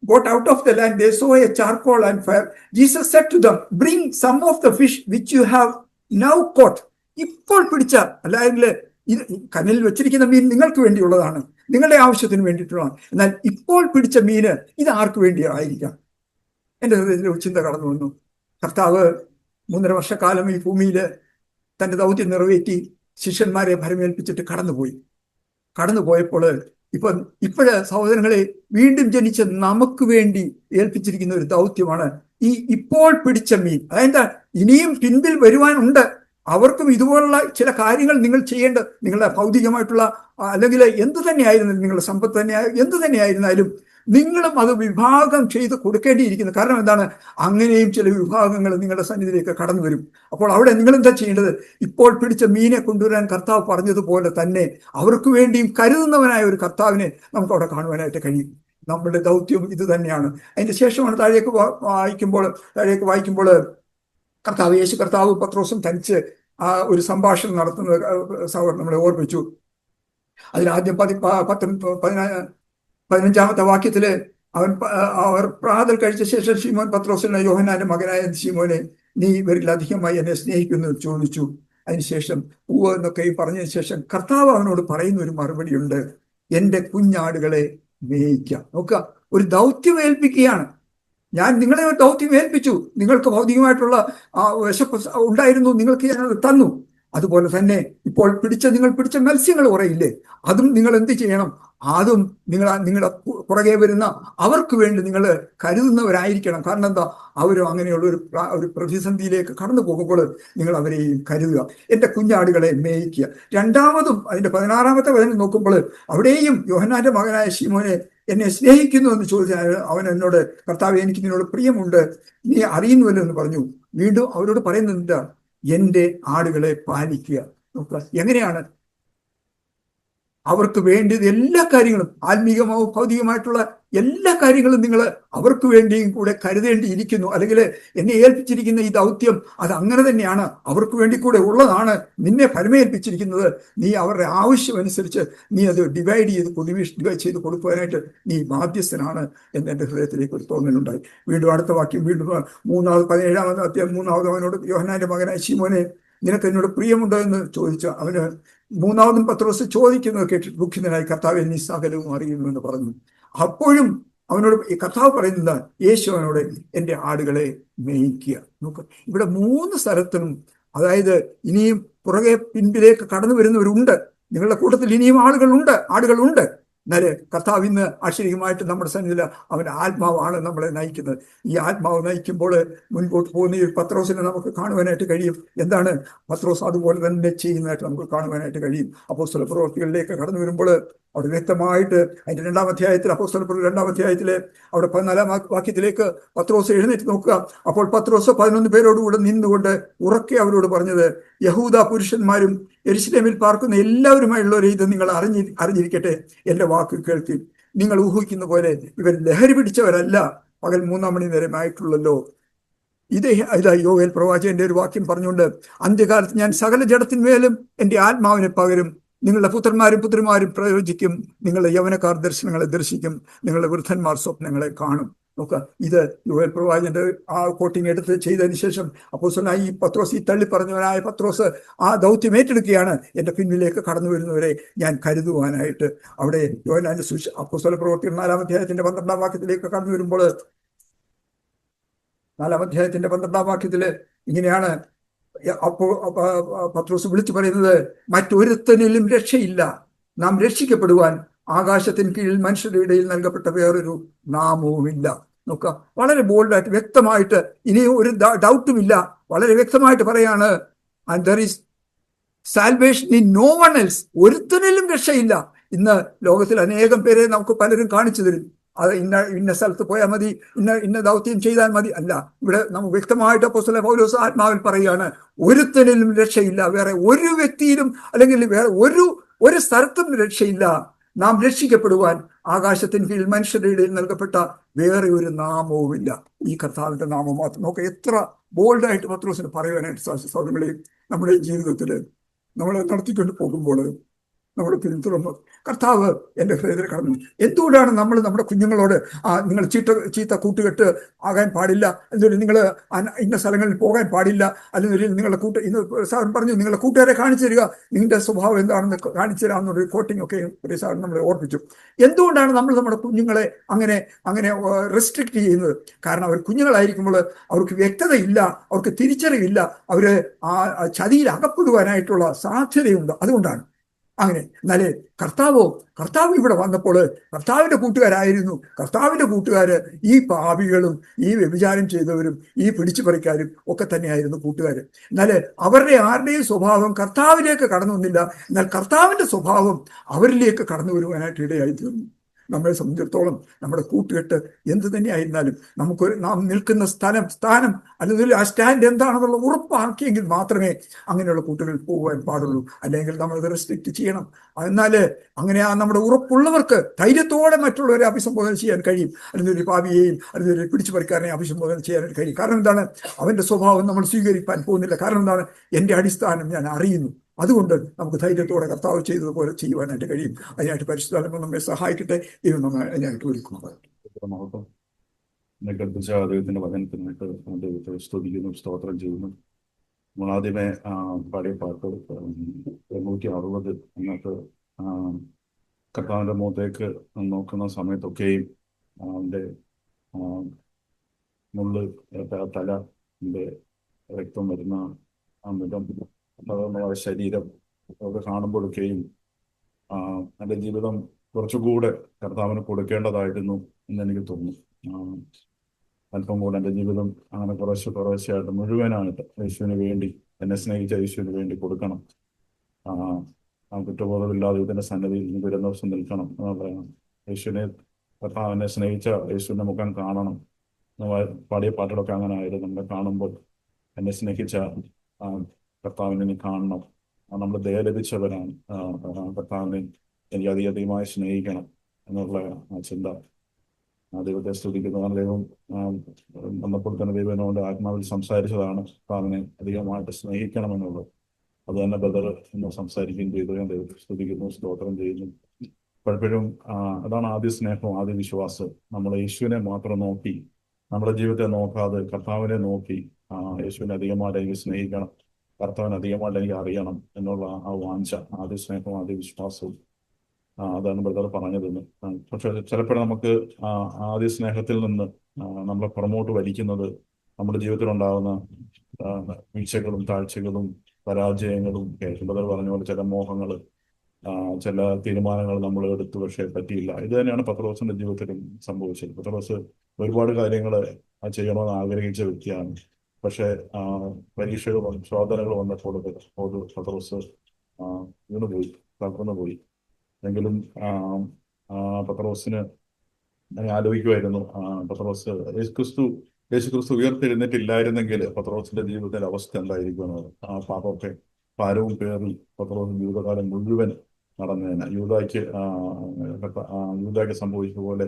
got out of the land, they saw a charcoal and fire. Jesus said to them, bring some of the fish which you have now caught. ഇപ്പോൾ പിടിച്ച, അല്ലെങ്കിൽ ഇത് കനലിൽ വെച്ചിരിക്കുന്ന മീൻ നിങ്ങൾക്ക് വേണ്ടിയുള്ളതാണ്, നിങ്ങളുടെ ആവശ്യത്തിന് വേണ്ടിയിട്ടുള്ളതാണ്. എന്നാൽ ഇപ്പോൾ പിടിച്ച മീന് ഇത് ആർക്ക് വേണ്ടിയായിരിക്കാം? എൻ്റെ ഹൃദയത്തിൽ ഒരു ചിന്ത കടന്നു വന്നു. കർത്താവ് 3.5 വർഷക്കാലം ഈ ഭൂമിയിൽ തൻ്റെ ദൗത്യം നിറവേറ്റി ശിഷ്യന്മാരെ ഭരമേൽപ്പിച്ചിട്ട് കടന്നുപോയപ്പോൾ ഇപ്പോഴ് സഹോദരങ്ങളെ, വീണ്ടും ജനിച്ച നമുക്ക് വേണ്ടി ഏൽപ്പിച്ചിരിക്കുന്ന ഒരു ദൗത്യമാണ് ഈ ഇപ്പോൾ പിടിച്ച മീൻ. അതെന്താ? ഇനിയും പിൻപിൽ വരുവാനുണ്ട്. അവർക്കും ഇതുപോലുള്ള ചില കാര്യങ്ങൾ നിങ്ങൾ ചെയ്യേണ്ട, നിങ്ങളുടെ ഭൗതികമായിട്ടുള്ള അല്ലെങ്കിൽ എന്തു തന്നെയായിരുന്നാലും, നിങ്ങളുടെ സമ്പത്ത് എന്തു തന്നെയായിരുന്നാലും നിങ്ങളും അത് വിഭാഗം ചെയ്ത് കൊടുക്കേണ്ടിയിരിക്കുന്നു. കാരണം എന്താണ്? അങ്ങനെയും ചില വിഭാഗങ്ങൾ നിങ്ങളുടെ സന്നിധിയിലേക്ക് കടന്നു വരും. അപ്പോൾ അവിടെ നിങ്ങൾ എന്താ ചെയ്യേണ്ടത്? ഇപ്പോൾ പിടിച്ച മീനെ കൊണ്ടുവരാൻ കർത്താവ് പറഞ്ഞതുപോലെ തന്നെ അവർക്ക് വേണ്ടിയും കരുതുന്നവനായ ഒരു കർത്താവിനെ നമുക്ക് അവിടെ കാണുവാനായിട്ട് കഴിയും. നമ്മുടെ ദൗത്യം ഇത് തന്നെയാണ്. അതിന്റെ ശേഷമാണ് താഴേക്ക് വായിക്കുമ്പോൾ യേശു കർത്താവ് പത്രോസും തനിച്ച് ഒരു സംഭാഷണം നടത്തുന്നത് സഹോദരൻ നമ്മളെ ഓർമ്മിച്ചു. അതിലാദ്യം 15-ാമത്തെ വാക്യത്തില് അവർ പ്രാതൽ കഴിച്ച ശേഷം ശിമോൻ പത്രോസിനെ, യോഹന്നാന്റെ മകനായ ശിമോനെ, നീ ഇവരിൽ അധികമായി എന്നെ സ്നേഹിക്കുന്നു ചോദിച്ചു. അതിനുശേഷം പൂവ് എന്നൊക്കെ പറഞ്ഞതിന് ശേഷം കർത്താവ് അവനോട് പറയുന്ന ഒരു മറുപടിയുണ്ട്: എന്റെ കുഞ്ഞാടുകളെ മേയിക്കാം. നോക്കുക, ഒരു ദൗത്യം ഏൽപ്പിക്കുകയാണ്. ഞാൻ നിങ്ങളെ ഒരു ദൗത്യം ഏൽപ്പിച്ചു. നിങ്ങൾക്ക് ഭൗതികമായിട്ടുള്ള വിശപ്പ് ഉണ്ടായിരുന്നു, നിങ്ങൾക്ക് ഞാനത് തന്നു. അതുപോലെ തന്നെ ഇപ്പോൾ നിങ്ങൾ പിടിച്ച മത്സ്യങ്ങൾ കുറയില്ലേ, അതും നിങ്ങൾ എന്ത് ചെയ്യണം? അതും നിങ്ങളുടെ പുറകെ വരുന്ന അവർക്ക് വേണ്ടി നിങ്ങൾ കരുതുന്നവരായിരിക്കണം. കാരണം എന്താ? അവരും അങ്ങനെയുള്ള ഒരു പ്രതിസന്ധിയിലേക്ക് കടന്നു പോകുമ്പോൾ നിങ്ങൾ അവരെയും കരുതുക. എൻ്റെ കുഞ്ഞാടുകളെ മേയിക്കുക. രണ്ടാമതും അതിന്റെ 16-ാമത്തെ വചനം നോക്കുമ്പോൾ അവിടെയും യോഹന്നാന്റെ മകനായ ശിമോനെ, എന്നെ സ്നേഹിക്കുന്നു എന്ന് ചോദിച്ചാൽ അവൻ എന്നോട്, കർത്താവേ, എനിക്ക് നിന്നോട് പ്രിയമുണ്ട്, നീ അറിയുന്നുവല്ലോ എന്ന് പറഞ്ഞു. വീണ്ടും അവരോട് പറയുന്നുണ്ട്, എൻ്റെ ആടുകളെ പാലിക്കുക. നോക്കുക, എങ്ങനെയാണ് അവർക്ക് വേണ്ടിയത് എല്ലാ കാര്യങ്ങളും, ആത്മീകമോ ഭൗതികമായിട്ടുള്ള എല്ലാ കാര്യങ്ങളും നിങ്ങൾ അവർക്ക് വേണ്ടിയും കൂടെ കരുതേണ്ടിയിരിക്കുന്നു. അല്ലെങ്കിൽ എന്നെ ഏൽപ്പിച്ചിരിക്കുന്ന ഈ ദൗത്യം അത് അങ്ങനെ തന്നെയാണ്, അവർക്ക് വേണ്ടി കൂടെ ഉള്ളതാണ്. നിന്നെ ഫലമേൽപ്പിച്ചിരിക്കുന്നത് നീ അവരുടെ ആവശ്യമനുസരിച്ച് നീ അത് ഡിവൈഡ് ചെയ്ത് കൊടുക്കുവാനായിട്ട് നീ ബാധ്യസ്ഥനാണ് എന്ന് എൻ്റെ ഹൃദയത്തിലേക്ക് ഒരു തോന്നലുണ്ടായി. വീണ്ടും അടുത്ത വാക്യം, വീണ്ടും 17-ാമത്തെ അധ്യായം 3-ാമത് അവനോട്, യോഹന്നാന്റെ മകനായ ശിമോനെ, നിനക്ക് എന്നോട് പ്രിയമുണ്ടോ എന്ന് ചോദിച്ചു. അവന് 3-ാമതും പത്രോസ് ചോദിക്കുന്നത് കേട്ട് ദുഃഖിതനായി, കർത്താവേ, നീ സകലവും അറിയുന്നു എന്ന് പറഞ്ഞു. അപ്പോഴും അവനോട് കർത്താവ് പറയുന്നത്, യേശു അവനോട്, എൻ്റെ ആടുകളെ മേയിക്കുക. നോക്ക്, ഇവിടെ 3 സ്ഥലത്തിനും, അതായത് ഇനിയും പുറകെ പിൻപിലേക്ക് കടന്നു വരുന്നവരുണ്ട്. നിങ്ങളുടെ കൂട്ടത്തിൽ ഇനിയും ആടുകളുണ്ട്. എന്നാല് കർത്താവ് ഇന്ന് ആശ്ചര്യമായിട്ട് നമ്മുടെ സന്നിധിയിൽ അവൻ്റെ ആത്മാവാണ് നമ്മളെ നയിക്കുന്നത്. ഈ ആത്മാവ് നയിക്കുമ്പോൾ മുൻപോട്ട് പോകുന്ന ഈ പത്രോസിനെ നമുക്ക് കാണുവാനായിട്ട് കഴിയും. എന്താണ് പത്രോസ് അതുപോലെ തന്നെ ചെയ്യുന്നതായിട്ട് നമുക്ക് കാണുവാനായിട്ട് കഴിയും. അപ്പോസ്തല പ്രവൃത്തികളിലേക്ക് കടന്നു വരുമ്പോൾ അവിടെ വ്യക്തമായിട്ട് അതിന്റെ 2-ാം അധ്യായത്തിൽ, അപ്പോസ്തല പ്രവൃത്തി 2-ാം അധ്യായത്തിലെ അവിടെ 14-ാം വാക്യത്തിലേക്ക് പത്രോസ് എഴുന്നേറ്റ് നോക്കുക. അപ്പോൾ പത്രോസ് 11 പേരോടുകൂടെ നിന്നുകൊണ്ട് ഉറക്കെ അവരോട് പറഞ്ഞത്, യഹൂദ പുരുഷന്മാരും യെരുശലേമിൽ പാർക്കുന്ന എല്ലാവരുമായുള്ളവരെ, ഇത് നിങ്ങൾ അറിഞ്ഞിരിക്കട്ടെ, എൻ്റെ വാക്ക് കേൾക്കി. നിങ്ങൾ ഊഹിക്കുന്ന പോലെ ഇവർ ലഹരി പിടിച്ചവരല്ല, പകൽ 3-ാം മണി നേരമായിട്ടുള്ളല്ലോ. ഇതാ യോവേൽ പ്രവാചകന്റെ ഒരു വാക്യം പറഞ്ഞുകൊണ്ട്, അന്ത്യകാലത്ത് ഞാൻ സകല ജഡത്തിന്മേലും എൻ്റെ ആത്മാവിനെ പകരും, നിങ്ങളുടെ പുത്രന്മാരും പുത്രിമാരും പ്രയോജിക്കും, നിങ്ങളുടെ യൗവനക്കാർ ദർശനങ്ങളെ ദർശിക്കും, നിങ്ങളുടെ വൃദ്ധന്മാർ സ്വപ്നങ്ങളെ കാണും. നോക്കുക, ഇത് യോവേൽ പ്രവാചകന്റെ ആ കോട്ടിങ് എടുത്ത് ചെയ്തതിന് ശേഷം അപ്പോസ്തലനായ ഈ പത്രോസ്, ഈ തള്ളി പറഞ്ഞവനായ പത്രോസ് ആ ദൗത്യം ഏറ്റെടുക്കുകയാണ്. എൻ്റെ പിന്നിലേക്ക് കടന്നു വരുന്നവരെ ഞാൻ കരുതുവാനായിട്ട്. അവിടെ യോഹന്നാന്റെ അപ്പോസ്തല പ്രവൃത്തി 4-ാം അധ്യായത്തിന്റെ 12-ാം വാക്യത്തിലേക്ക് കടന്നു വരുമ്പോൾ, 4-ാം അധ്യായത്തിന്റെ 12-ാം വാക്യത്തില് ഇങ്ങനെയാണ് അപ്പോൾ പത്രോസ് വിളിച്ചു പറയുന്നത്, മറ്റൊരുത്തനിലും രക്ഷയില്ല, നാം രക്ഷിക്കപ്പെടുവാൻ ആകാശത്തിന് കീഴിൽ മനുഷ്യരുടെ ഇടയിൽ നൽകപ്പെട്ട വേറൊരു നാമവുമില്ല. നോക്കുക, വളരെ ബോൾഡായിട്ട് വ്യക്തമായിട്ട്, ഇനി ഒരു ഡൗട്ടുമില്ല, വളരെ വ്യക്തമായിട്ട് പറയാണ്, and there is salvation in no one else. ഒരുത്തനിലും രക്ഷയില്ല. ഇന്ന് ലോകത്തിൽ അനേകം പേരെ നമുക്ക് പലരും കാണിച്ചു തരും. അത് ഇന്ന സ്ഥലത്ത് പോയാൽ മതി, ഇന്ന ദൗത്യം ചെയ്താൽ മതി. അല്ല, ഇവിടെ നമുക്ക് വ്യക്തമായിട്ട് അപ്പോസ്തലൻ പൗലോസ് ആത്മാവിൽ പറയുകയാണ്, ഒരുത്തനിലും രക്ഷയില്ല, വേറെ ഒരു വ്യക്തിയിലും അല്ലെങ്കിൽ വേറെ ഒരു സ്ഥലത്തും രക്ഷയില്ല. നാം രക്ഷിക്കപ്പെടുവാൻ ആകാശത്തിന് കീഴിൽ മനുഷ്യരുടെ ഇടയിൽ നൽകപ്പെട്ട വേറെ ഒരു നാമവുമില്ല, ഈ കർത്താവിന്റെ നാമം മാത്രം. നോക്കുക, എത്ര ബോൾഡായിട്ട് പത്രോസിന് പറയുവാനായിട്ട് സാധിക്കും. സൗകര്യങ്ങളെയും നമ്മുടെ ജീവിതത്തിൽ നമ്മൾ നടത്തിക്കൊണ്ട് പോകുമ്പോൾ നമ്മുടെ പിന്തുടർന്നു. കർത്താവ് എൻ്റെ ഹൃദയത്തിൽ കടന്നു. എന്തുകൊണ്ടാണ് നമ്മൾ നമ്മുടെ കുഞ്ഞുങ്ങളോട് നിങ്ങൾ ചീത്ത കൂട്ടുകെട്ട് ആകാൻ പാടില്ല, അല്ലെങ്കിൽ നിങ്ങൾ ഇന്ന സ്ഥലങ്ങളിൽ പോകാൻ പാടില്ല, അല്ലെങ്കിൽ നിങ്ങളുടെ ഇന്ന് സാർ പറഞ്ഞു നിങ്ങളുടെ കൂട്ടുകാരെ കാണിച്ചു തരിക, നിങ്ങളുടെ സ്വഭാവം എന്താണെന്ന് കാണിച്ചു തരാമെന്നൊരു കോട്ടിംഗ് ഒക്കെ സാർ നമ്മളെ ഓർപ്പിച്ചു. എന്തുകൊണ്ടാണ് നമ്മൾ നമ്മുടെ കുഞ്ഞുങ്ങളെ അങ്ങനെ അങ്ങനെ റെസ്ട്രിക്റ്റ് ചെയ്യുന്നത്? കാരണം അവർ കുഞ്ഞുങ്ങളായിരിക്കുമ്പോൾ അവർക്ക് വ്യക്തതയില്ല, അവർക്ക് തിരിച്ചറിവില്ല, അവർ ചതിയിൽ അകപ്പെടുവാനായിട്ടുള്ള സാധ്യതയുണ്ട്. അതുകൊണ്ടാണ് അങ്ങനെ. എന്നാലേ കർത്താവ് ഇവിടെ വന്നപ്പോൾ കർത്താവിൻ്റെ കൂട്ടുകാരായിരുന്നു. കർത്താവിൻ്റെ കൂട്ടുകാര് ഈ പാപികളും ഈ വ്യഭിചാരം ചെയ്തവരും ഈ പിടിച്ചുപറിക്കാരും ഒക്കെ തന്നെയായിരുന്നു കൂട്ടുകാർ. എന്നാൽ അവരുടെ ആരുടെയും സ്വഭാവം കർത്താവിലേക്ക് കടന്നു വന്നില്ല. എന്നാൽ കർത്താവിൻ്റെ സ്വഭാവം അവരിലേക്ക് കടന്നു വരുവാനായിട്ട് ഇടയായി തീർന്നു. നമ്മളെ സംബന്ധിച്ചിടത്തോളം നമ്മുടെ കൂട്ടുകെട്ട് എന്ത് തന്നെയായിരുന്നാലും നാം നിൽക്കുന്ന സ്ഥാനം അല്ലെങ്കിൽ ആ സ്റ്റാൻഡ് എന്താണെന്നുള്ള ഉറപ്പാക്കിയെങ്കിൽ മാത്രമേ അങ്ങനെയുള്ള കൂട്ടുകളിൽ പോകുവാൻ പാടുള്ളൂ. അല്ലെങ്കിൽ നമ്മളത് റെസ്ട്രിക്റ്റ് ചെയ്യണം. എന്നാൽ അങ്ങനെ നമ്മുടെ ഉറപ്പുള്ളവർക്ക് ധൈര്യത്തോടെ മറ്റുള്ളവരെ അഭിസംബോധന ചെയ്യാൻ കഴിയും. അല്ലെങ്കിൽ ഒരു പാപിയെയും അല്ലെങ്കിൽ ഒരു പിടിച്ചുപറിക്കാരനെ അഭിസംബോധന ചെയ്യാനായിട്ട് കഴിയും. കാരണം എന്താണ്? അവൻ്റെ സ്വഭാവം നമ്മൾ സ്വീകരിക്കാൻ പോകുന്നില്ല. കാരണം എന്താണ്? എൻ്റെ അടിസ്ഥാനം ഞാൻ അറിയുന്നു. അതുകൊണ്ട് നമുക്ക് ധൈര്യത്തോടെ കർത്താവ് ചെയ്തതുപോലെ ചെയ്യുവാനായിട്ട് കഴിയും. അതിനായിട്ട് പരിശുദ്ധാത്മാവ് നമ്മെ സഹായിക്കട്ടെ. ദൈവം നമ്മെ അതിനായിട്ട് ഒരുക്കുന്നത്. കൽപ്പിച്ച ദൈവത്തിന്റെ വചനത്തിനായിട്ട് ദൈവത്തെ സ്തുതിക്കുന്നു, സ്തോത്രം ചെയ്യുന്നു. നമ്മൾ ആദ്യമേ പാടിയ പാട്ട് 160 അങ്ങോട്ട് കർത്താവിന്റെ മുഖത്തേക്ക് നോക്കുന്ന സമയത്തൊക്കെയും അവന്റെ മുള്ള് തലന്റെ രക്തം വരുന്ന നമ്മുടെ ശരീരം ഒക്കെ കാണുമ്പോഴൊക്കെയും എൻ്റെ ജീവിതം കുറച്ചുകൂടെ കർത്താവിന് കൊടുക്കേണ്ടതായിരുന്നു എന്നെനിക്ക് തോന്നുന്നു. അല്പം കൂടെ എൻ്റെ ജീവിതം അങ്ങനെ കുറേശ്ശെയായിട്ട് മുഴുവനായിട്ട് യേശുവിന് വേണ്ടി, എന്നെ സ്നേഹിച്ച യേശുവിന് വേണ്ടി കൊടുക്കണം. കുറ്റബോധമില്ലാതെ ഇതിൻ്റെ സന്നദ്ധിയിൽ വരുന്ന ദിവസം നിൽക്കണം എന്ന് പറയണം. യേശുവിനെ, കർത്താവിനെ സ്നേഹിച്ച യേശുവിൻ്റെ മുഖം കാണണം. പാടിയ പാട്ടുകളൊക്കെ അങ്ങനെ ആയിരുന്നു. നമ്മളെ കാണുമ്പോൾ എന്നെ സ്നേഹിച്ച കർത്താവിനെ നീ കാണണം, നമ്മൾ ദയലഭിച്ചവരാണ്, കർത്താവിനെ എനിക്ക് അധികമായി സ്നേഹിക്കണം എന്നുള്ള ചിന്ത ദൈവത്തെ സ്തുതിക്കുന്നു. ദൈവം വന്നപ്പോൾ തന്നെ ദൈവനോട് ആത്മാവിൽ സംസാരിച്ചതാണ് കർത്താവിനെ അധികമായിട്ട് സ്നേഹിക്കണമെന്നുള്ളത്. അത് തന്നെ ബ്രദർ എന്ന് സംസാരിക്കുകയും ചെയ്തു. ഞാൻ ദൈവത്തെ സ്തുതിക്കുന്നു, സ്തോത്രം ചെയ്യുന്നു. പലപ്പോഴും അതാണ് ആദ്യ സ്നേഹം, ആദ്യ വിശ്വാസം. നമ്മൾ യേശുവിനെ മാത്രം നോക്കി, നമ്മുടെ ജീവിതത്തെ നോക്കാതെ കർത്താവിനെ നോക്കി യേശുവിനെ അധികമായിട്ട് എനിക്ക് സ്നേഹിക്കണം, കർത്താവിനെ അധികമായിട്ട് എനിക്ക് അറിയണം എന്നുള്ള ആ വാഞ്ച, ആദ്യ സ്നേഹവും ആദ്യ വിശ്വാസവും, അതാണ് ബ്രദർ പറഞ്ഞതെന്ന്. പക്ഷെ ചിലപ്പോഴും നമുക്ക് ആദ്യ സ്നേഹത്തിൽ നിന്ന് നമ്മളെ പുറമോട്ട് വലിക്കുന്നത് നമ്മുടെ ജീവിതത്തിലുണ്ടാകുന്ന വീഴ്ചകളും താഴ്ചകളും പരാജയങ്ങളും, ബ്രദർ പറഞ്ഞ പോലെ ചില മോഹങ്ങൾ, ചില തീരുമാനങ്ങൾ നമ്മൾ എടുത്തു പക്ഷേ പറ്റിയില്ല. ഇത് തന്നെയാണ് പത്രോസിന്റെ ജീവിതത്തിലും സംഭവിച്ചത്. പത്രോസ് ഒരുപാട് കാര്യങ്ങൾ ചെയ്യണമെന്ന് ആഗ്രഹിച്ച വ്യക്തിയാണ്. പക്ഷെ പരീക്ഷകളും ശോധനകളും വന്നപ്പോൾ പത്രോസ് വീണുപോയി, തകർന്നുപോയി. എങ്കിലും പത്രോസിന് ആലോചിക്കുമായിരുന്നു, പത്രോസ് യേശുക്രിസ്തു ഉയർത്തെഴുന്നേറ്റില്ലായിരുന്നെങ്കിൽ പത്രോസിന്റെ ജീവിതത്തിന്റെ അവസ്ഥ എന്തായിരിക്കുമെന്നത്. പാപമൊക്കെ ഭാരവും പേറി പത്രോസ് ജീവിതകാലം മുഴുവൻ നടന്നതിന് യൂദായ്ക്ക് സംഭവിച്ച പോലെ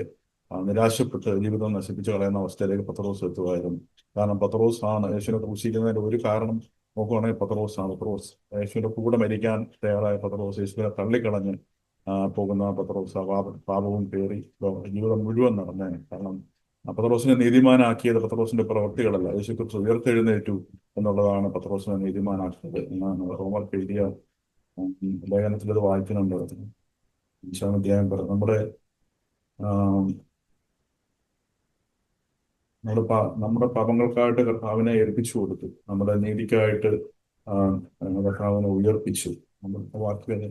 നിരാശപ്പെട്ട് ജീവിതം നശിപ്പിച്ചു കളയുന്ന അവസ്ഥയിലേക്ക് പത്രോസ് എത്തുമായിരുന്നു. കാരണം പത്രോസ് ആണ് യേശുവിനെ ക്രൂശിക്കുന്നതിന്റെ ഒരു കാരണം നോക്കുകയാണെങ്കിൽ പത്രോസാണ്. പത്രോസ് യേശുവിന്റെ കൂടെ മരിക്കാൻ തയ്യാറായ പത്രോസ്, യേശുവിനെ തള്ളിക്കളഞ്ഞ് പോകുന്ന പത്രോസ് പാപവും പേറി ജീവിതം മുഴുവൻ നടന്നേനെ. കാരണം പത്രോസിനെ നീതിമാനാക്കിയത് പത്രോസിന്റെ പ്രവൃത്തികളല്ല, യേശുക്രിസ്തു ഉയർത്തെഴുന്നേറ്റു എന്നുള്ളതാണ് പത്രോസിനെ നീതിമാനാക്കിയത് എന്നാണ് റോമർക്ക് എഴുതിയ ലേഖനത്തിൽ അത് വായിക്കുന്നുണ്ട്. 5-ാം അധ്യായം നമ്മുടെ പാപങ്ങൾക്കായിട്ട് കർത്താവിനെ ഏൽപ്പിച്ചു കൊടുത്തു, നമ്മുടെ നീതിക്കായിട്ട് കർത്താവിനെ ഉയർപ്പിച്ചു. നമ്മുടെ വാക്കുകൾ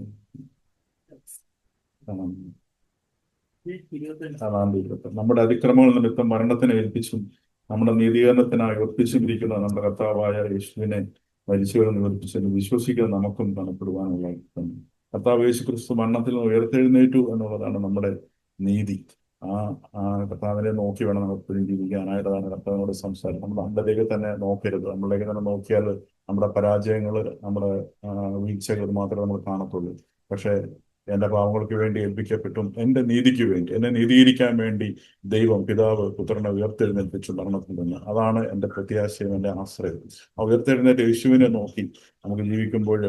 നമ്മുടെ അതിക്രമങ്ങൾ നിമിത്തം മരണത്തിന് ഏൽപ്പിച്ചും നമ്മുടെ നീതീകരണത്തിനായി ഉറപ്പിച്ചിരിക്കുന്ന നമ്മുടെ കർത്താവായ യേശുവിനെ മരിച്ചവരെ നിവർത്തിച്ചതിന് വിശ്വസിക്കാൻ നമുക്കും കാണപ്പെടുവാനുള്ള കർത്താവ് യേശു ക്രിസ്തു മരണത്തിൽ നിന്ന് ഉയർത്തെഴുന്നേറ്റു എന്നുള്ളതാണ് നമ്മുടെ നീതി. ആ കർത്താവിനെ നോക്കി വേണം നമുക്ക് ജീവിക്കാനായിട്ടാണ് കർത്താവിനോട് സംസാരം. നമ്മൾ നമ്മളിലേക്ക് തന്നെ നോക്കരുത്. നമ്മളിലേക്ക് തന്നെ നോക്കിയാൽ നമ്മുടെ പരാജയങ്ങൾ, നമ്മുടെ വീഴ്ചകൾ മാത്രമേ നമ്മൾ കാണത്തുള്ളൂ. പക്ഷേ എന്റെ പാവങ്ങൾക്ക് വേണ്ടി ഏൽപ്പിക്കപ്പെട്ടും എന്റെ നീതിക്ക് വേണ്ടി, എന്നെ നീതീകരിക്കാൻ വേണ്ടി ദൈവം പിതാവ് പുത്രനെ ഉയർത്തെഴുന്നേൽപ്പിച്ചു മരണത്തിൽ നിന്ന്. അതാണ് എന്റെ പ്രത്യാശയും എന്റെ ആശ്രയം. ആ ഉയർത്തെഴുന്നേറ്റ് യേശുവിനെ നോക്കി നമുക്ക് ജീവിക്കുമ്പോൾ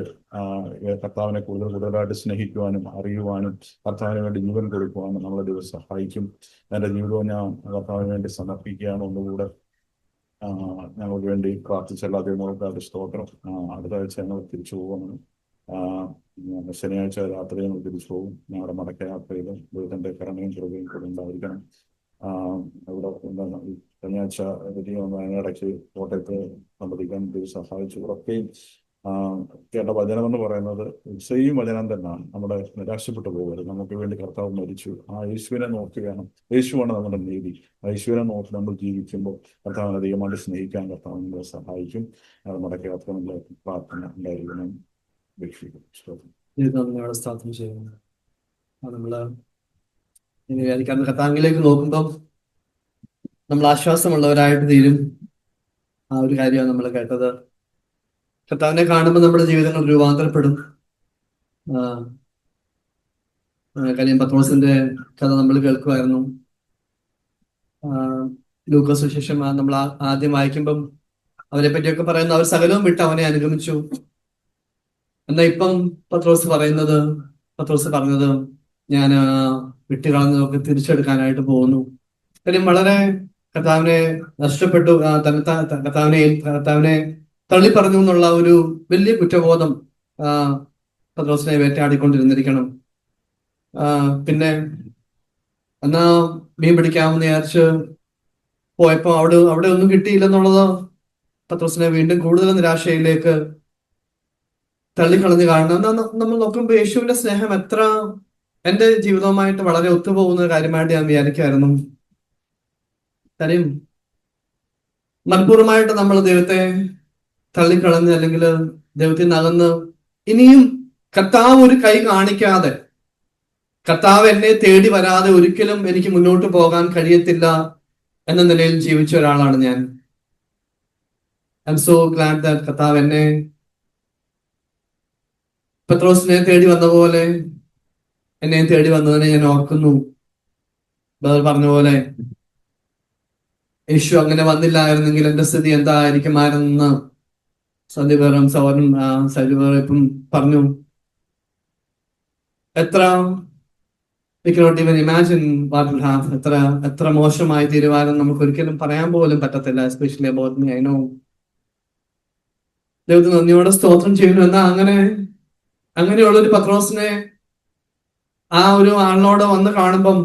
കർത്താവിനെ കൂടുതൽ കൂടുതലായിട്ട് സ്നേഹിക്കുവാനും അറിയുവാനും കർത്താവിന് വേണ്ടി ജീവൻ കൊടുക്കുവാനും നമ്മളെ ദൈവം സഹായിക്കും. എന്റെ ജീവിതവും ഞാൻ കർത്താവിന് വേണ്ടി സമർപ്പിക്കുകയാണ്. ഒന്നുകൂടെ ഞങ്ങൾക്ക് വേണ്ടി പ്രാർത്ഥിച്ച എല്ലാ ദൈവങ്ങൾക്കും സ്തോത്രം. അടുത്ത ആഴ്ച ഞങ്ങൾ തിരിച്ചു പോകുന്നു. ശനിയാഴ്ച രാത്രി ഞങ്ങൾ തിരിച്ചു പോകും. ഞങ്ങളുടെ മടക്ക യാത്രയിൽ ദൈവത്തിന്റെ കരുണയും കൃപയും കൂടെ ഉണ്ടായിരിക്കണം. ഇവിടെ എന്താണ് ശനിയാഴ്ച അതിനിടയ്ക്ക് കോട്ടയത്ത് സംബന്ധിക്കാൻ ദൈവം സഹായിച്ചു. ഉറക്കെയും കേട്ട വചനം എന്ന് പറയുന്നത് സെയിം വചനം തന്നെയാണ്. നമ്മുടെ നിരാശപ്പെട്ടു പോകരുത്. നമുക്ക് വേണ്ടി കർത്താവ് മരിച്ചു. ആ യേശുവിനെ നോക്കുകയാണ്. യേശുവാണ് നമ്മുടെ നീതി. ആ യേശുവിനെ നോക്കി നമ്മൾ ജീവിക്കുമ്പോൾ കർത്താവിനെ അധികമായിട്ട് സ്നേഹിക്കാൻ കർത്താവ് നമ്മളെ സഹായിക്കും. മടക്ക യാത്ര നമ്മളെ പ്രാർത്ഥന ഉണ്ടായിരിക്കണം. സ്ഥാപനം ചെയ്യുന്നത് നമ്മള് കർത്താവിലേക്ക് നോക്കുമ്പം നമ്മൾ ആശ്വാസമുള്ളവരായിട്ട് തീരും. ആ ഒരു കാര്യമാണ് നമ്മൾ കേട്ടത്. കർത്താവിനെ കാണുമ്പോൾ നമ്മുടെ ജീവിതങ്ങൾ രൂപാന്തരപ്പെടും. കാര്യം പത്രോസിന്റെ കഥ നമ്മൾ കേൾക്കുമായിരുന്നു. ലൂക്കോസ് സുവിശേഷം നമ്മൾ ആദ്യം വായിക്കുമ്പം അവരെ പറ്റിയൊക്കെ പറയുന്നു, അവർ സകലവും വിട്ട് അവനെ അനുഗമിച്ചു. എന്നാൽ ഇപ്പം പത്രോസ് പറഞ്ഞത് ഞാൻ വിട്ടുകളഞ്ഞതൊക്കെ തിരിച്ചെടുക്കാനായിട്ട് പോകുന്നു. കാര്യം വളരെ കർത്താവിനെ നഷ്ടപ്പെട്ടു, കർത്താവിനെ തള്ളി പറഞ്ഞു എന്നുള്ള ഒരു വലിയ കുറ്റബോധം പത്രോസിനെ വേട്ടയാടിക്കൊണ്ടിരുന്നിരിക്കണം. പിന്നെ എന്നാ മീൻ പിടിക്കാമെന്ന് വിചാരിച്ച് പോയപ്പോ അവിടെ ഒന്നും കിട്ടിയില്ലെന്നുള്ളത് പത്രോസിനെ വീണ്ടും കൂടുതൽ നിരാശയിലേക്ക് തള്ളിക്കളഞ്ഞ് കാണണം. നമ്മൾ നോക്കുമ്പോൾ യേശുവിന്റെ സ്നേഹം എത്ര എന്റെ ജീവിതവുമായിട്ട് വളരെ ഒത്തുപോകുന്ന കാര്യമായിട്ട് ഞാൻ വിചാരിക്കുമായിരുന്നു. കാര്യം മനഃപൂർവ്വമായിട്ട് നമ്മൾ ദൈവത്തെ തള്ളിക്കളഞ്ഞ് അല്ലെങ്കിൽ ദൈവത്തിൽ നിന്ന് അകന്ന് ഇനിയും കർത്താവ് ഒരു കൈ കാണിക്കാതെ, കർത്താവ് എന്നെ തേടി വരാതെ ഒരിക്കലും എനിക്ക് മുന്നോട്ട് പോകാൻ കഴിയത്തില്ല എന്ന നിലയിൽ ജീവിച്ച ഒരാളാണ് ഞാൻ. I M so GLAAD that കർത്താവ് എന്നെ പത്രോസിനെ തേടി വന്ന പോലെ എന്നെ തേടി വന്നതിനെ ഞാൻ ഓർക്കുന്നു. പറഞ്ഞ പോലെ യേശു അങ്ങനെ വന്നില്ലായിരുന്നെങ്കിൽ എന്റെ സ്ഥിതി എന്തായിരിക്കുമായിരുന്നെന്ന് സന്ദീപേറും സൗരനും സൈബിപ്പം പറഞ്ഞു. എത്ര we cannot even imagine what will have. എത്ര മോശമായി തീരുമാനം നമുക്ക് ഒരിക്കലും പറയാൻ പോലും പറ്റത്തില്ല. Especially about me. I know. ദൈവത്തിന് നന്ദിയോടെ സ്തോത്രം ചെയ്യുന്നു. എന്നാ അങ്ങനെയുള്ളൊരു പത്രോസിനെ ആ ഒരു ആളിനോട് വന്ന് കാണുമ്പം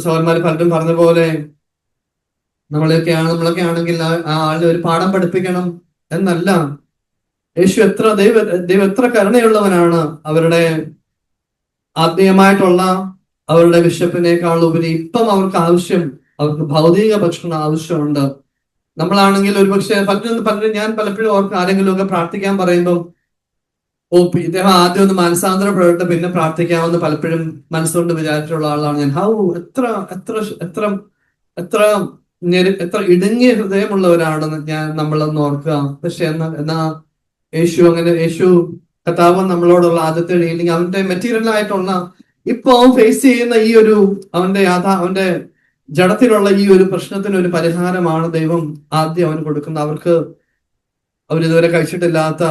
സഹോദരന്മാര് പലരും പറഞ്ഞ പോലെ നമ്മളൊക്കെ ആണെങ്കിൽ ആ ആളിനെ ഒരു പാഠം പഠിപ്പിക്കണം എന്നല്ല. യേശു ദൈവം എത്ര കരുണയുള്ളവനാണ്. അവരുടെ ആത്മീയമായിട്ടുള്ള അവരുടെ വിശപ്പിനേക്കാൾ ഉപരി ഇപ്പം അവർക്ക് ഭൗതിക ഭക്ഷണം ആവശ്യമുണ്ട്. നമ്മളാണെങ്കിൽ ഒരുപക്ഷെ പലരും ഞാൻ പലപ്പോഴും ഓർക്ക് ആരെങ്കിലും ഒക്കെ പ്രാർത്ഥിക്കാൻ പറയുമ്പോൾ ഇദ്ദേഹം ആദ്യം ഒന്ന് മനസാന്തരപ്പെട്ട് പിന്നെ പ്രാർത്ഥിക്കാമെന്ന് പലപ്പോഴും മനസ്സുകൊണ്ട് വിചാരിച്ചിട്ടുള്ള ആളാണ് ഞാൻ. എത്ര എത്ര എത്ര എത്ര എത്ര ഇടുങ്ങിയ ഹൃദയമുള്ളവരാണ് നമ്മളൊന്ന് ഓർക്കുക. പക്ഷെ എന്നാ യേശു കർത്താവ് നമ്മളോടുള്ള ആദ്യത്തെ ഡീലിംഗ് അവന്റെ മെറ്റീരിയൽ ആയിട്ടുള്ള ഇപ്പൊ അവൻ ഫേസ് ചെയ്യുന്ന ഈ ഒരു അവന്റെ ജഡത്തിലുള്ള ഈ ഒരു പ്രശ്നത്തിന് ഒരു പരിഹാരമാണ് ദൈവം ആദ്യം അവന് കൊടുക്കുന്നത്. അവരിതുവരെ കഴിച്ചിട്ടില്ലാത്ത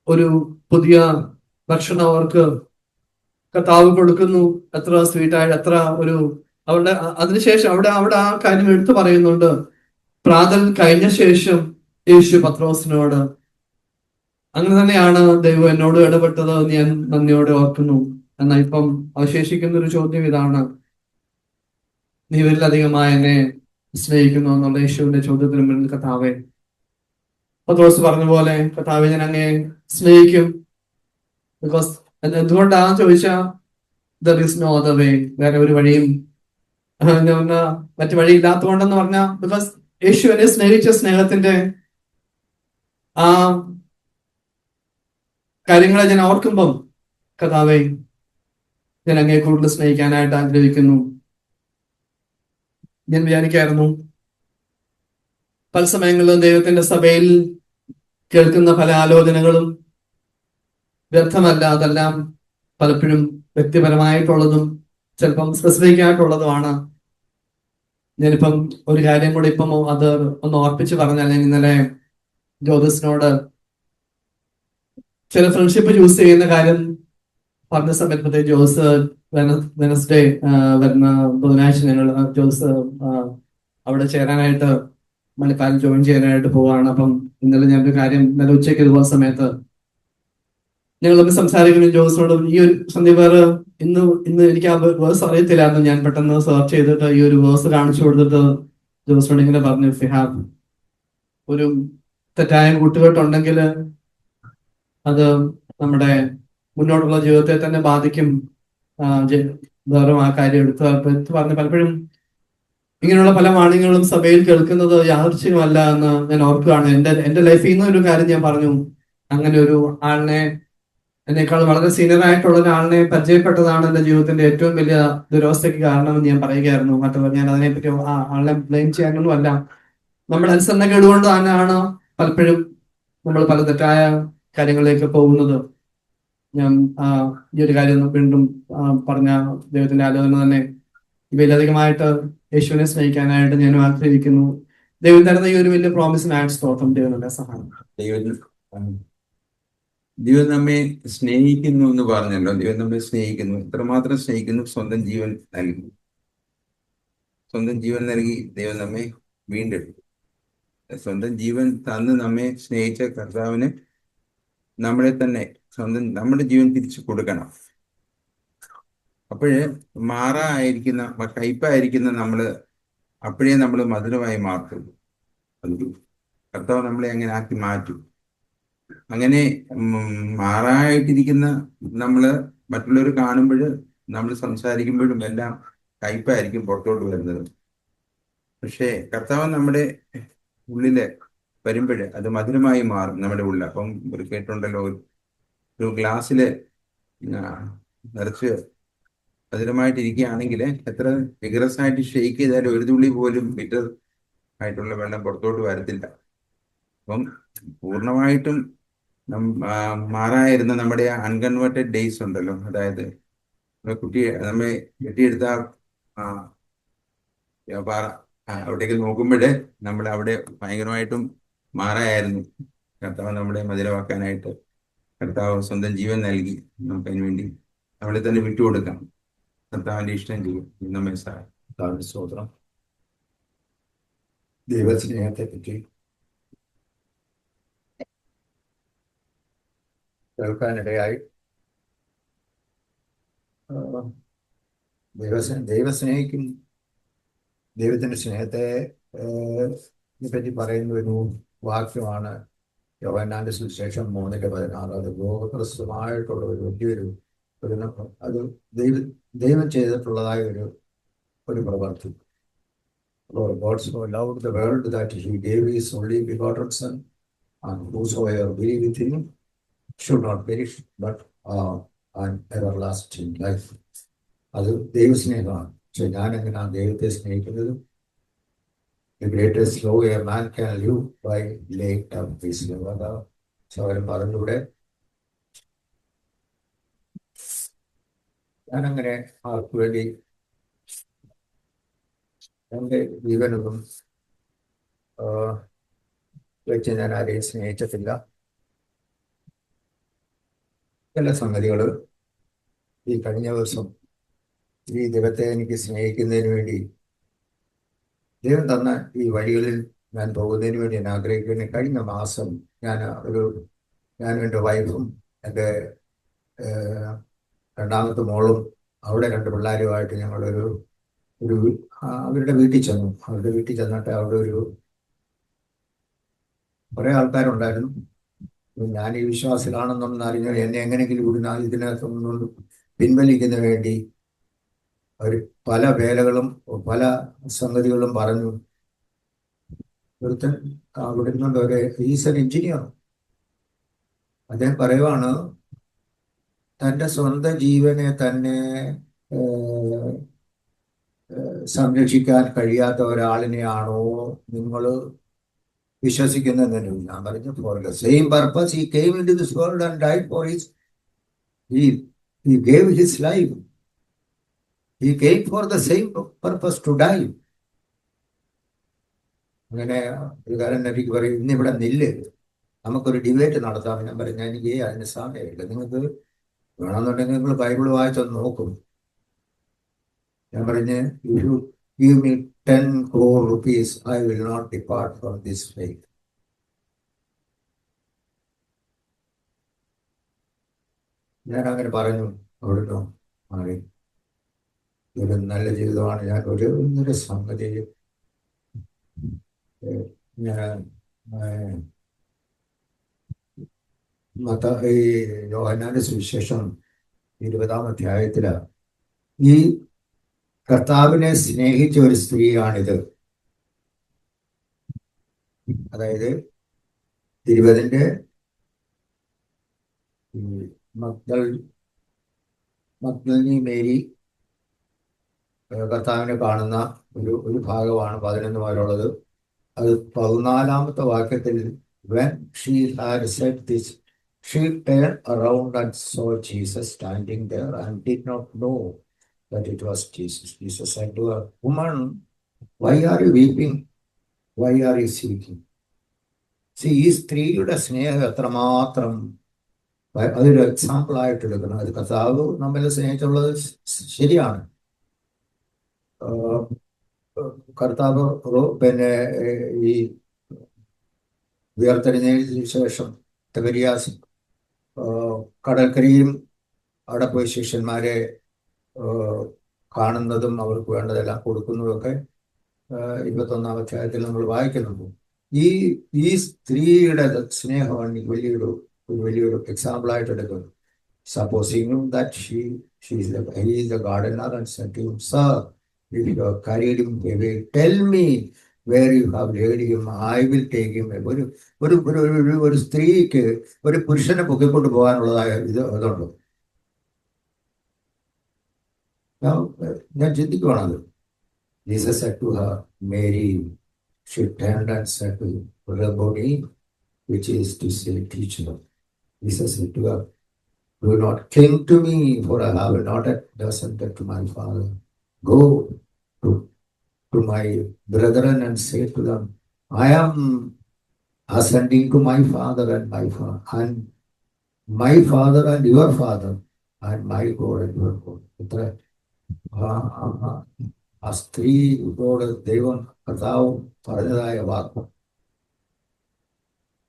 ഒരു പുതിയ ഭക്ഷണം അവർക്ക് കർത്താവ് കൊടുക്കുന്നു. എത്ര സ്വീറ്റായിട്ട് എത്ര ഒരു അവരുടെ അതിനുശേഷം അവിടെ ആ കാര്യം എടുത്തു പറയുന്നുണ്ട്. പ്രാതൽ കഴിഞ്ഞ ശേഷം യേശു പത്രോസിനോട്, അങ്ങനെ തന്നെയാണ് ദൈവം എന്നോട് ഇടപെട്ടത് എന്ന് ഞാൻ നന്ദിയോടെ ഓർക്കുന്നു. എന്നാൽ ഇപ്പം അവശേഷിക്കുന്ന ഒരു ചോദ്യം ഇതാണ്, നീ ഇതിലധികമായി എന്നെ സ്നേഹിക്കുന്നു എന്നുള്ള യേശുവിന്റെ ചോദ്യത്തിന് മുന്നിൽ കർത്താവേ, പത്രോസ് പറഞ്ഞ പോലെ കർത്താവെ ഞാൻ അങ്ങേ സ്നേഹിക്കും. ബിക്കോസ് എന്തുകൊണ്ടാന്ന് ചോദിച്ചാ there is no other way, വേറെ ഒരു വഴിയും മറ്റു വഴി ഇല്ലാത്തതുകൊണ്ടെന്ന് പറഞ്ഞാൽ ബിക്കോസ് യേശു എന്നെ സ്നേഹിച്ച സ്നേഹത്തിന്റെ ആ കാര്യങ്ങളെ ഞാൻ ഓർക്കുമ്പം കർത്താവേ ഞാൻ അങ്ങേ കൂടുതൽ സ്നേഹിക്കാനായിട്ട് ആഗ്രഹിക്കുന്നു. ഞാൻ വിചാരിക്കായിരുന്നു പല സമയങ്ങളിലും ദൈവത്തിന്റെ സഭയിൽ കേൾക്കുന്ന പല ആലോചനകളും വ്യർത്ഥമല്ല. അതെല്ലാം പലപ്പോഴും വ്യക്തിപരമായിട്ടുള്ളതും ചിലപ്പം സ്പെസിഫിക് ആയിട്ടുള്ളതുമാണ്. ഞാനിപ്പം ഒരു കാര്യം കൂടി ഇപ്പം അത് ഒന്ന് ഓർപ്പിച്ച് പറഞ്ഞാൽ, ഞാൻ ഇന്നലെ ജ്യോതിസിനോട് ചില ഫ്രണ്ട്ഷിപ്പ് ചൂസ് ചെയ്യുന്ന കാര്യം പറഞ്ഞ സമയത്ത് ജോസ് വെനസ്ഡേ വരുന്ന ബുധനാഴ്ച ഞങ്ങൾ ജോസ് അവിടെ ചേരാനായിട്ട് മണിപ്പാലിൽ ജോയിൻ ചെയ്യാനായിട്ട് പോവാണ്. അപ്പം ഇന്നലെ ഞാനൊരു കാര്യം ഇന്നലെ ഉച്ചയ്ക്ക് ഇതുപോലെ സമയത്ത് ഞങ്ങളൊന്ന് സംസാരിക്കുന്നു ജോസിനോടും, ഈ ഒരു സന്ധ്യ വേറെ ഇന്ന് എനിക്ക് ആ വേഴ്സ് അറിയത്തില്ലായിരുന്നു. ഞാൻ പെട്ടെന്ന് സെർച്ച് ചെയ്തിട്ട് ഈ ഒരു വേഴ്സ് കാണിച്ചു കൊടുത്തിട്ട് ജോസിനോട് ഇങ്ങനെ പറഞ്ഞു, ഇഫ് യു ഹാവ് ഒരു തെറ്റായ കൂട്ടുകെട്ടുണ്ടെങ്കിൽ അത് നമ്മുടെ മുന്നോട്ടുള്ള ജീവിതത്തെ തന്നെ ബാധിക്കും. വേറെ ആ കാര്യം എടുത്ത് പറഞ്ഞ് പലപ്പോഴും ഇങ്ങനെയുള്ള പല വാണിങ്ങളും സഭയിൽ കേൾക്കുന്നത് യാദൃച്ഛികമല്ല എന്ന് ഞാൻ ഓർക്കുകയാണ്. എന്റെ ലൈഫിൽ നിന്ന് ഒരു കാര്യം ഞാൻ പറഞ്ഞു. അങ്ങനെ ഒരു ആളിനെ, എന്നേക്കാൾ വളരെ സീനിയർ ആയിട്ടുള്ള ഒരാളിനെ പരിചയപ്പെട്ടതാണ് എന്റെ ജീവിതത്തിന്റെ ഏറ്റവും വലിയ ദുരവസ്ഥയ്ക്ക് കാരണമെന്ന് ഞാൻ പറയുകയായിരുന്നു. മറ്റുള്ള ഞാൻ അതിനെപ്പറ്റി ആ ആളിനെ ബ്ലെയിം ചെയ്യാനൊന്നും അല്ല. നമ്മുടെ അനുസരണക്കേട് കൊണ്ട് തന്നെയാണ് പലപ്പോഴും നമ്മൾ പല തെറ്റായ കാര്യങ്ങളിലേക്ക് പോകുന്നത്. ഞാൻ ഈ ഒരു കാര്യം വീണ്ടും പറഞ്ഞ ദൈവത്തിന്റെ ആലോചന തന്നെ ഇവയിലധികമായിട്ട് യേശുവിനെ സ്നേഹിക്കാനായിട്ട് ഞാൻ ആഗ്രഹിക്കുന്നു. ദൈവം തരുന്ന ഈ ഒരു വലിയ പ്രോമിസിനായിട്ട് സ്തോത്രം. ദൈവം നമ്മെ സഹായിക്കും. ദൈവം നമ്മെ സ്നേഹിക്കുന്നു എന്ന് പറഞ്ഞല്ലോ. ദൈവം നമ്മെ സ്നേഹിക്കുന്നു. എത്രമാത്രം സ്നേഹിക്കുന്നു? സ്വന്തം ജീവൻ നൽകി. സ്വന്തം ജീവൻ നൽകി ദൈവം നമ്മെ വീണ്ടെടുത്തു. സ്വന്തം ജീവൻ തന്ന് നമ്മെ സ്നേഹിച്ച കർത്താവിന് നമ്മളെ തന്നെ നമ്മുടെ ജീവൻ തിരിച്ചു കൊടുക്കണം. അപ്പോഴേ മാറായിരിക്കുന്ന കയ്പായിരിക്കുന്ന അപ്പോഴേ നമ്മൾ മധുരമായി മാറ്റുള്ളൂ. അത് കർത്താവ് നമ്മളെ അങ്ങനെ ആക്കി മാറ്റും. അങ്ങനെ മാറായിട്ടിരിക്കുന്ന മറ്റുള്ളവർ കാണുമ്പോൾ, നമ്മൾ സംസാരിക്കുമ്പോഴും എല്ലാം കയ്പായിരിക്കും പുറത്തോട്ട് വരുന്നത്. പക്ഷേ കർത്താവ് നമ്മുടെ ഉള്ളില് വരുമ്പോൾ അത് മധുരമായി മാറും നമ്മുടെ ഉള്ളിൽ. അപ്പം ഒരു കേട്ടുണ്ടല്ലോ, ഒരു ഗ്ലാസ്സില് നിറച്ച് മധുരമായിട്ടിരിക്കുകയാണെങ്കിൽ എത്ര വിഗ്രസ് ആയിട്ട് ഷെയ്ക്ക് ചെയ്താലും ഒരു തുള്ളി പോലും ബിറ്റർ ആയിട്ടുള്ള വെള്ളം പുറത്തോട്ട് വരത്തില്ല. അപ്പം പൂർണ്ണമായിട്ടും മാറായിരുന്ന നമ്മുടെ അൺകൺവേർട്ടഡ് ഡേയ്സ് ഉണ്ടല്ലോ, അതായത് നമ്മെ കെട്ടിയെടുത്ത പാറ അവിടേക്ക് നോക്കുമ്പോൾ നമ്മൾ അവിടെ ഭയങ്കരമായിട്ടും മാറായിരുന്നു. കർത്താവ് നമ്മളെ മധുരമാക്കാനായിട്ട് കർത്താവ് സ്വന്തം ജീവൻ നൽകി നമുക്കതിന് വേണ്ടി നമ്മളെ തന്നെ വിട്ടുകൊടുക്കാം. കർത്താവിന്റെ ഇഷ്ടം ചെയ്യും. നമ്മെ സഹായിക്കും. സ്തോത്രം. ദൈവസ്നേഹത്തെ പറ്റി കേൾക്കാനിടയായി. ദൈവസ്നേഹിക്കും ദൈവത്തിന്റെ സ്നേഹത്തെ പറ്റി പറയുന്ന ഒരു വാക്യമാണ് യോഹന്നാന്റെ സുവിശേഷം 3:16. അത് ലോകപ്രസിദ്ധമായിട്ടുള്ള ഒരു വലിയൊരു അത് ദൈവം ചെയ്തിട്ടുള്ളതായ ഒരു പ്രവർത്തി. God so loved the world that he gave his only begotten Son, and whosoever believeth in him should not perish but an everlasting life. അത് ദൈവസ്നേഹമാണ്. പക്ഷെ ഞാൻ എങ്ങനെയാണ് ദൈവത്തെ സ്നേഹിക്കുന്നത്? The greatest love a man can live by laying down his life. സഹോദരൻ പറഞ്ഞൂടെ, ഞാനങ്ങനെ ആർക്കു വേണ്ടി എൻ്റെ ജീവനൊന്നും വെച്ച് ഞാൻ ആരെയും സ്നേഹിച്ചിട്ടില്ല. ചില സംഗതികൾ ഈ കഴിഞ്ഞ ദിവസം ഈ ദൈവത്തെ എനിക്ക് സ്നേഹിക്കുന്നതിന് വേണ്ടി ദൈവം തന്ന ഈ വഴികളിൽ ഞാൻ പോകുന്നതിന് വേണ്ടി ഞാൻ ആഗ്രഹിക്കുന്നു. കഴിഞ്ഞ മാസം ഞാനും എൻ്റെ വൈഫും എൻ്റെ രണ്ടാമത്തെ മോളും അവിടെ 2 പിള്ളേരുമായിട്ട് ഞങ്ങളൊരു അവരുടെ വീട്ടിൽ ചെന്നു. അവരുടെ വീട്ടിൽ ചെന്നിട്ട് അവിടെ കുറേ ആൾക്കാരുണ്ടായിരുന്നു. ഞാൻ ഈ വിശ്വാസികളാണെന്നൊന്നും അറിഞ്ഞാൽ എന്നെ എങ്ങനെയെങ്കിലും ഇതിനകത്തൊന്നും പിൻവലിക്കുന്ന വേണ്ടി അവർ പല വേലകളും പല സംഗതികളും പറഞ്ഞു. ഒരുത്തൻ അവിടെ നിന്നുകൊണ്ട് ഈസ് എൻ എഞ്ചിനീയർ. അദ്ദേഹം പറയുവാണ്, തൻ്റെ സ്വന്തം ജീവനെ തന്നെ സംരക്ഷിക്കാൻ കഴിയാത്ത ഒരാളിനെയാണോ നിങ്ങൾ വിശ്വസിക്കുന്നതെന്ന് ഞാൻ പറഞ്ഞു. For the same purpose he came into this world and died for his. ഈ He gave his life. He came for the same purpose, to die. അങ്ങനെ ഒരു കാരൻ എനിക്ക് പറയും, ഇന്നിവിടെ നില്ല്, നമുക്കൊരു ഡിബേറ്റ് നടത്താം. ഞാൻ പറഞ്ഞു, എനിക്ക് അതിന് സമയമില്ല. നിങ്ങൾക്ക് വേണമെന്നുണ്ടെങ്കിൽ നിങ്ങൾ ബൈബിൾ വായിച്ചൊന്ന് നോക്കും. ഞാൻ പറഞ്ഞ്, you give me 10 crore rupees, I will not depart from this faith. ഞാൻ അങ്ങനെ പറഞ്ഞു. അവിടുന്ന് മാറി. ഒരു നല്ല ജീവിതമാണ്. ഞാൻ ഒരു സംഗതി ഞാൻ ഈ യോഹന്നാന്റെ സുവിശേഷം 20-ാം അധ്യായത്തില് ഈ കർത്താവിനെ സ്നേഹിച്ച ഒരു സ്ത്രീയാണിത്. അതായത് 20-ന്റെ മഗ്ദലിനി മേരി കർത്താവിനെ കാണുന്ന ഒരു ഭാഗമാണ് 11 വരെയുള്ളത്. അത് 14-ാമത്തെ വാക്യത്തിൽ, when she had said this, she turned around and saw Jesus standing there and did not know that it was Jesus. Jesus said to her, "Woman, why are you weeping? Why are you seeking?" See, ഈ സ്ത്രീയുടെ സ്നേഹം എത്രമാത്രം അതൊരു example ആയിട്ട് എടുക്കണം. അത് കർത്താവ് നമ്മളെ സ്നേഹിച്ചുള്ളത് ശരിയാണ്. കർത്താവ് പിന്നെ ഈ ഉയർത്തെഴുന്നേറ്റതിനു ശേഷം തിബരിയാസ് കടൽക്കരയും അവിടെ പോയി ശിഷ്യന്മാരെ കാണുന്നതും അവർക്ക് വേണ്ടതെല്ലാം കൊടുക്കുന്നതൊക്കെ 21-ാം അധ്യായത്തിൽ നമ്മൾ വായിക്കുന്നുണ്ട്. ഈ സ്ത്രീയുടെ സ്നേഹമാണ് വലിയൊരു എക്സാമ്പിൾ ആയിട്ട് എടുക്കുന്നത്. Supposing that he is the gardener and said to him, "Sir, if you have carried him away, tell me where you have laid him. I will take him." ഒരു സ്ത്രീക്ക് ഒരു പുരുഷനെ പൊക്കിക്കൊണ്ട് പോകാനുള്ളതായ അതുണ്ട്. ഞാൻ ചിന്തിക്കുവാണത്. Jesus said to her, "Mary." She turned and said to him, "Rabboni," which is to say, teacher. Jesus said to her, "Do not cling to me, for I have not ascended to my Father. Go to my brethren and say to them, I am ascending to my Father and my Father and your Father, and my God and your God." ആ സ്ത്രീയോട് ദൈവം കർത്താവ് പറഞ്ഞതായ വാക്ക്,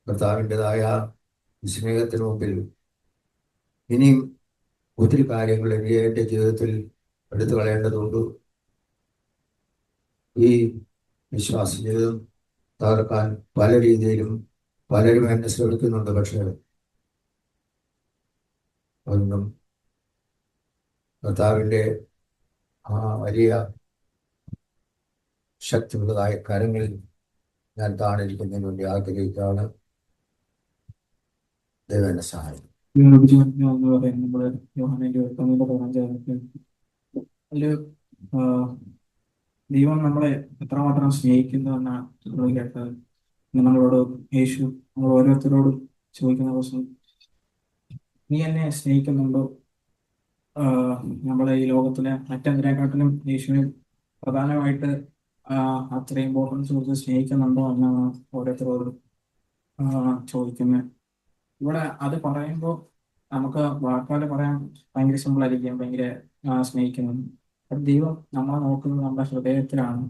കർത്താവിൻ്റെതായ സ്നേഹത്തിന് മുമ്പിൽ ഇനിയും ഒത്തിരി കാര്യങ്ങൾ എൻ്റെ ജീവിതത്തിൽ എടുത്തു കളയേണ്ടതുണ്ട്. ഈ വിശ്വാസ ജീവിതം തകർക്കാൻ പല രീതിയിലും പലരും എന്നെ ശ്രമിക്കുന്നുണ്ട്. പക്ഷേ ഒന്നും കർത്താവിൻ്റെ ആ വലിയ ശക്തിയുള്ളതായ കരങ്ങളിൽ ഞാൻ താണിരിക്കുന്നതിന് വേണ്ടി ആഗ്രഹിക്കുകയാണ്. ദൈവം എന്നെ സഹായിക്കും. എന്ന് പറയുന്നത് നമ്മള് യോഹന്നാന്റെ 21-15 അതില് ദൈവം നമ്മളെ എത്രമാത്രം സ്നേഹിക്കുന്നു എന്നാണ് നമ്മൾ കേട്ടത്. നമ്മളോട് യേശു നമ്മൾ ഓരോരുത്തരോടും ചോദിക്കുന്ന ദിവസം, നീ എന്നെ സ്നേഹിക്കുന്നുണ്ടോ? നമ്മളെ ഈ ലോകത്തിലെ മറ്റെന്തിനെക്കാട്ടിലും യേശുവിനെ പ്രധാനമായിട്ട് അത്ര ഇമ്പോർട്ടൻസ് കൊടുത്ത് സ്നേഹിക്കുന്നുണ്ടോ എന്നാണ് ഓരോരുത്തരോടും ചോദിക്കുന്നത്. ഇവിടെ അത് പറയുമ്പോൾ നമുക്ക് വാക്കാല് പറയാൻ ഭയങ്കര സിമ്പിൾ ആയിരിക്കും, ഭയങ്കര സ്നേഹിക്കുന്നു. ദൈവം നമ്മളെ നോക്കുന്നത് നമ്മുടെ ഹൃദയത്തിലാണ്.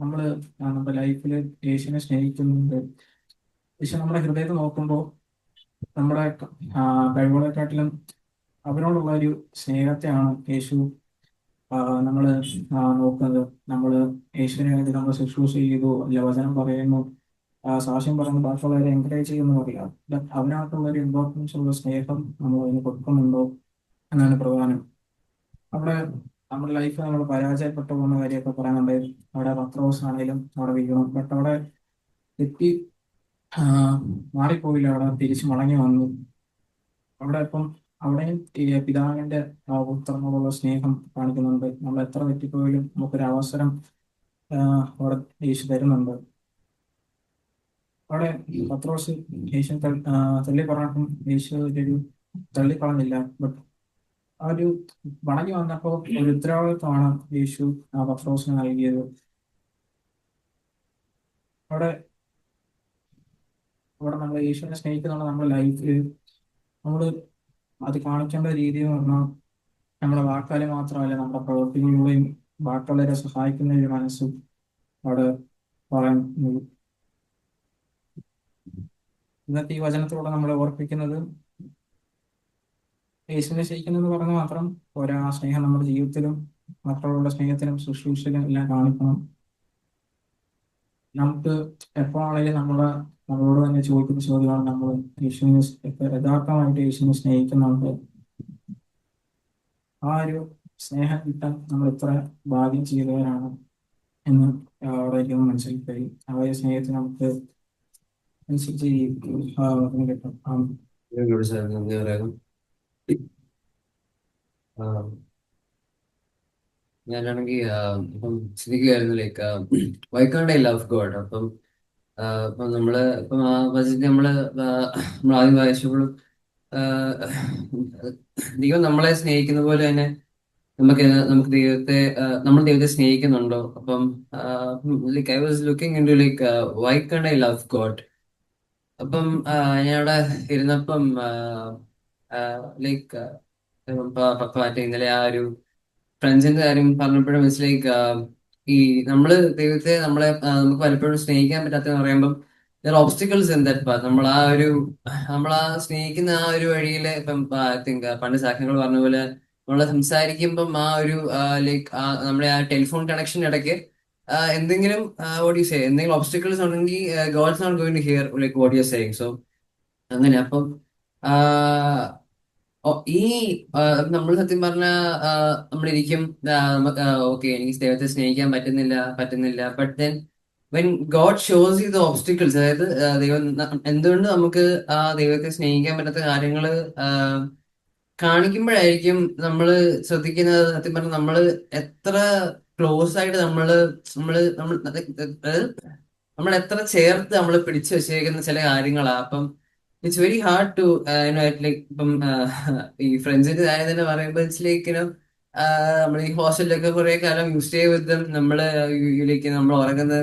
നമ്മുടെ ലൈഫിൽ യേശുവിനെ സ്നേഹിക്കുന്നുണ്ട്. യേശു നമ്മുടെ ഹൃദയത്തിൽ നോക്കുമ്പോൾ നമ്മുടെ കഴിവുകളെക്കാട്ടിലും അവനോടുള്ള ഒരു സ്നേഹത്തെയാണ് യേശു നമ്മൾ നോക്കുന്നത്. നമ്മൾ യേശുവിനെ വേണ്ടി നമ്മൾ ശുശ്രൂഷ ചെയ്തു, അല്ല വചനം പറയുന്നു, സാക്ഷ്യം പറയുന്നു, ബാക്കിയുള്ളവരെ എൻകറേജ് ചെയ്യുന്നു പറയാം. അവനകത്തുള്ള ഒരു ഇമ്പോർട്ടൻസ് ഉള്ള സ്നേഹം നമ്മൾ അതിന് കൊടുക്കുന്നുണ്ടോ എന്നാണ് പ്രധാനം. അവിടെ നമ്മുടെ ലൈഫിൽ നമ്മൾ പരാജയപ്പെട്ടു പോകുന്ന കാര്യമൊക്കെ പറയാനുണ്ട്. അവിടെ പത്രോസ് ആണെങ്കിലും അവിടെ വീണു, ബട്ട് അവിടെ തെറ്റി മാറിപ്പോയില്ല, അവിടെ തിരിച്ചു മടങ്ങി വന്നു. അവിടെ ഇപ്പം അവിടെയും പിതാവിന്റെ പുത്രനോടുള്ള സ്നേഹം കാണിക്കുന്നുണ്ട്. നമ്മൾ എത്ര തെറ്റിപ്പോയാലും നമുക്കൊരു അവസരം അവിടെ യേശു തരുന്നുണ്ട്. അവിടെ പത്രോസ് യേശു തള്ളി പറഞ്ഞപ്പം യേശു ഒരു തള്ളിക്കളഞ്ഞില്ല. ബട്ട് ആ ഒരു മടങ്ങി വന്നപ്പോൾ ഒരു ഉത്തരവാദിത്വമാണ് യേശു ആ പത്രോസിന് നൽകിയത്. അവിടെ അവിടെ നമ്മൾ യേശുവിനെ സ്നേഹിക്കുന്നുള്ള നമ്മുടെ ലൈഫിൽ നമ്മൾ അത് കാണിക്കേണ്ട രീതി എന്ന് പറഞ്ഞാൽ നമ്മുടെ വാക്കാല് മാത്രമല്ല, നമ്മുടെ പ്രവൃത്തികളിലൂടെയും ബാക്കിയുള്ളവരെ സഹായിക്കുന്ന ഒരു മനസ്സും അവിടെ പറയുന്നത്. ഇന്നത്തെ ഈ വചനത്തിലൂടെ നമ്മളെ ഓർപ്പിക്കുന്നത് യേശുവിനെ സ്നേഹിക്കുന്നെന്ന് പറഞ്ഞ് മാത്രം പോരാ, ആ സ്നേഹം നമ്മുടെ ജീവിതത്തിലും മറ്റുള്ള സ്നേഹത്തിലും ശുശ്രൂഷയിലും എല്ലാം കാണിക്കണം. നമുക്ക് എപ്പോഴാണെങ്കിലും നമ്മളോട് തന്നെ ചോദിക്കുന്ന ചോദ്യമാണ്, നമ്മൾ യേശുവിനെ യഥാർത്ഥമായിട്ട് യേശുവിനെ സ്നേഹിക്കുന്നുണ്ട്? ആ ഒരു സ്നേഹം കിട്ടാൻ നമ്മൾ എത്ര ഭാഗ്യം ചെയ്തവരാണ് എന്ന് അവിടെ മനസ്സിലായി. ആ ഒരു സ്നേഹത്തിന് നമുക്ക് അനുസരിച്ച് കിട്ടും. നന്ദി പറയാം. ഞാനാണെങ്കിൽ ഇപ്പം ചിന്തിക്കുകയായിരുന്നു, like why can't I love God. അപ്പം ഇപ്പം നമ്മള് ഇപ്പം ആ വചനത്തിൽ നമ്മള് ആദ്യം വായിച്ചപ്പോഴും ദൈവം നമ്മളെ സ്നേഹിക്കുന്ന പോലെ തന്നെ നമുക്ക് നമ്മൾ ദൈവത്തെ സ്നേഹിക്കുന്നുണ്ടോ? അപ്പം like I was looking into like why can't I love God. അപ്പം ഞാൻ അവിടെ ഇരുന്നപ്പം ലൈക്ക് മറ്റേ ഇന്നലെ ആ ഒരു ഫ്രണ്ട്സിന്റെ കാര്യം പറഞ്ഞപ്പോഴും മനസ്സിലേക്ക് ഈ നമ്മള് ദൈവത്തെ നമുക്ക് പലപ്പോഴും സ്നേഹിക്കാൻ പറ്റാത്തെന്ന് പറയുമ്പം ഓബ്സ്റ്റിക്കിൾസ് ഇൻ ദാറ്റ് പാത്ത്. നമ്മൾ ആ സ്നേഹിക്കുന്ന ആ ഒരു വഴിയില് ഇപ്പം ഐ തിങ്ക് പണ്ട് സാഖ്യങ്ങൾ പറഞ്ഞ പോലെ നമ്മള് സംസാരിക്കുമ്പം ആ ഒരു ലൈക്ക് നമ്മുടെ ആ ടെലിഫോൺ കണക്ഷൻ ഇടയ്ക്ക് എന്തെങ്കിലും വാട്ട് യു സേ എന്തെങ്കിലും ഒബ്സ്റ്റിക്കിൾസ് ഉണ്ടെങ്കിൽ God's not going to hear like what you are saying. So അങ്ങനെ അപ്പം ഈ നമ്മൾ സത്യം പറഞ്ഞ നമ്മളിരിക്കും ഓക്കെ എനിക്ക് ദൈവത്തെ സ്നേഹിക്കാൻ പറ്റുന്നില്ല. But then when God shows you the obstacles, അതായത് ദൈവം എന്തുകൊണ്ട് നമുക്ക് ആ ദൈവത്തെ സ്നേഹിക്കാൻ പറ്റാത്ത കാര്യങ്ങള് കാണിക്കുമ്പോഴായിരിക്കും നമ്മള് ശ്രദ്ധിക്കുന്നത്. സത്യം പറഞ്ഞാൽ നമ്മള് എത്ര ക്ലോസ് ആയിട്ട് നമ്മൾ എത്ര ചേർത്ത് നമ്മൾ പിടിച്ചു വെച്ചേക്കുന്ന ചില കാര്യങ്ങളാ. അപ്പം it's very hard to like ഇപ്പം ഈ ഫ്രണ്ട്സിന്റെ കാര്യം തന്നെ പറയുമ്പോൾ ഇറ്റ്സ് ലൈക്ക് നമ്മൾ ഈ ഹോസ്റ്റലിലൊക്കെ കുറെ കാലം യൂസ് ചെയ്ത് വിധം ലൈക്ക് നമ്മൾ ഉറങ്ങുന്ന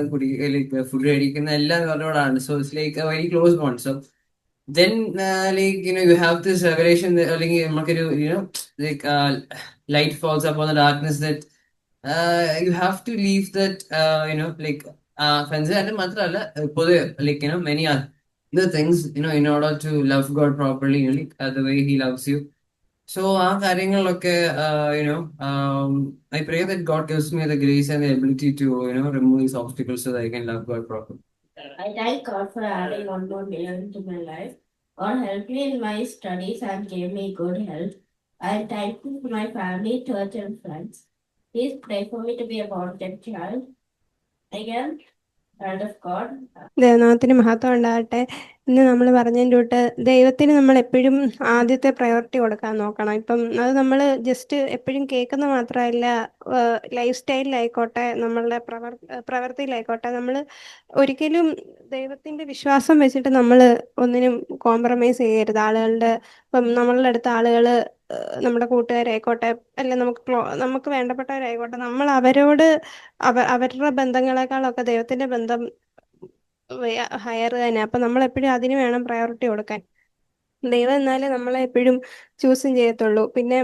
ലൈക്ക് ഫുഡ് കഴിക്കുന്ന എല്ലാം അവരോടാണ്. So it's like very close bond. So then like you have this revelation അല്ലെങ്കിൽ നമുക്കൊരു like light falls upon the darkness that you have to leave that like friends ആയിട്ട് മാത്രമല്ല പൊതുവെ like many other things in order to love God properly, like the way he loves you. So ആ കാര്യങ്ങളിലൊക്കെ I pray that God gives me the grace and the ability to remove these obstacles so that I can love God properly. I thank God for adding one more year into my life. God helped me in my studies and gave me good health. I am thankful for my family, church, and friends. Please pray for me to be a born-again child. Again, child of God. ദൈവനാമത്തിന് മഹത്വം ഉണ്ടാകട്ടെ. ഇന്ന് നമ്മൾ പറഞ്ഞതിൻ്റെ കൂട്ട് ദൈവത്തിന് നമ്മൾ എപ്പോഴും ആദ്യത്തെ പ്രയോറിറ്റി കൊടുക്കാൻ നോക്കണം. ഇപ്പം അത് നമ്മൾ ജസ്റ്റ് എപ്പോഴും കേൾക്കുന്ന മാത്രമല്ല, ലൈഫ് സ്റ്റൈലിലായിക്കോട്ടെ, നമ്മളുടെ പ്രവൃത്തിയിലായിക്കോട്ടെ, നമ്മൾ ഒരിക്കലും ദൈവത്തിൻ്റെ വിശ്വാസം വെച്ചിട്ട് നമ്മൾ ഒന്നിനും കോംപ്രമൈസ് ചെയ്യരുത്. ഇപ്പം നമ്മളുടെ അടുത്ത ആളുകൾ നമ്മുടെ കൂട്ടുകാരായിക്കോട്ടെ, അല്ല നമുക്ക് വേണ്ടപ്പെട്ടവരായിക്കോട്ടെ, നമ്മൾ അവരോട് അവരുടെ ബന്ധങ്ങളെക്കാളൊക്കെ ദൈവത്തിൻ്റെ ബന്ധം ഹയർ തന്നെ. അപ്പം നമ്മൾ എപ്പോഴും അതിന് വേണം പ്രയോറിറ്റി കൊടുക്കാൻ. ദൈവം എന്നാലേ നമ്മളെ എപ്പോഴും ചൂസും ചെയ്യത്തുള്ളൂ. പിന്നെ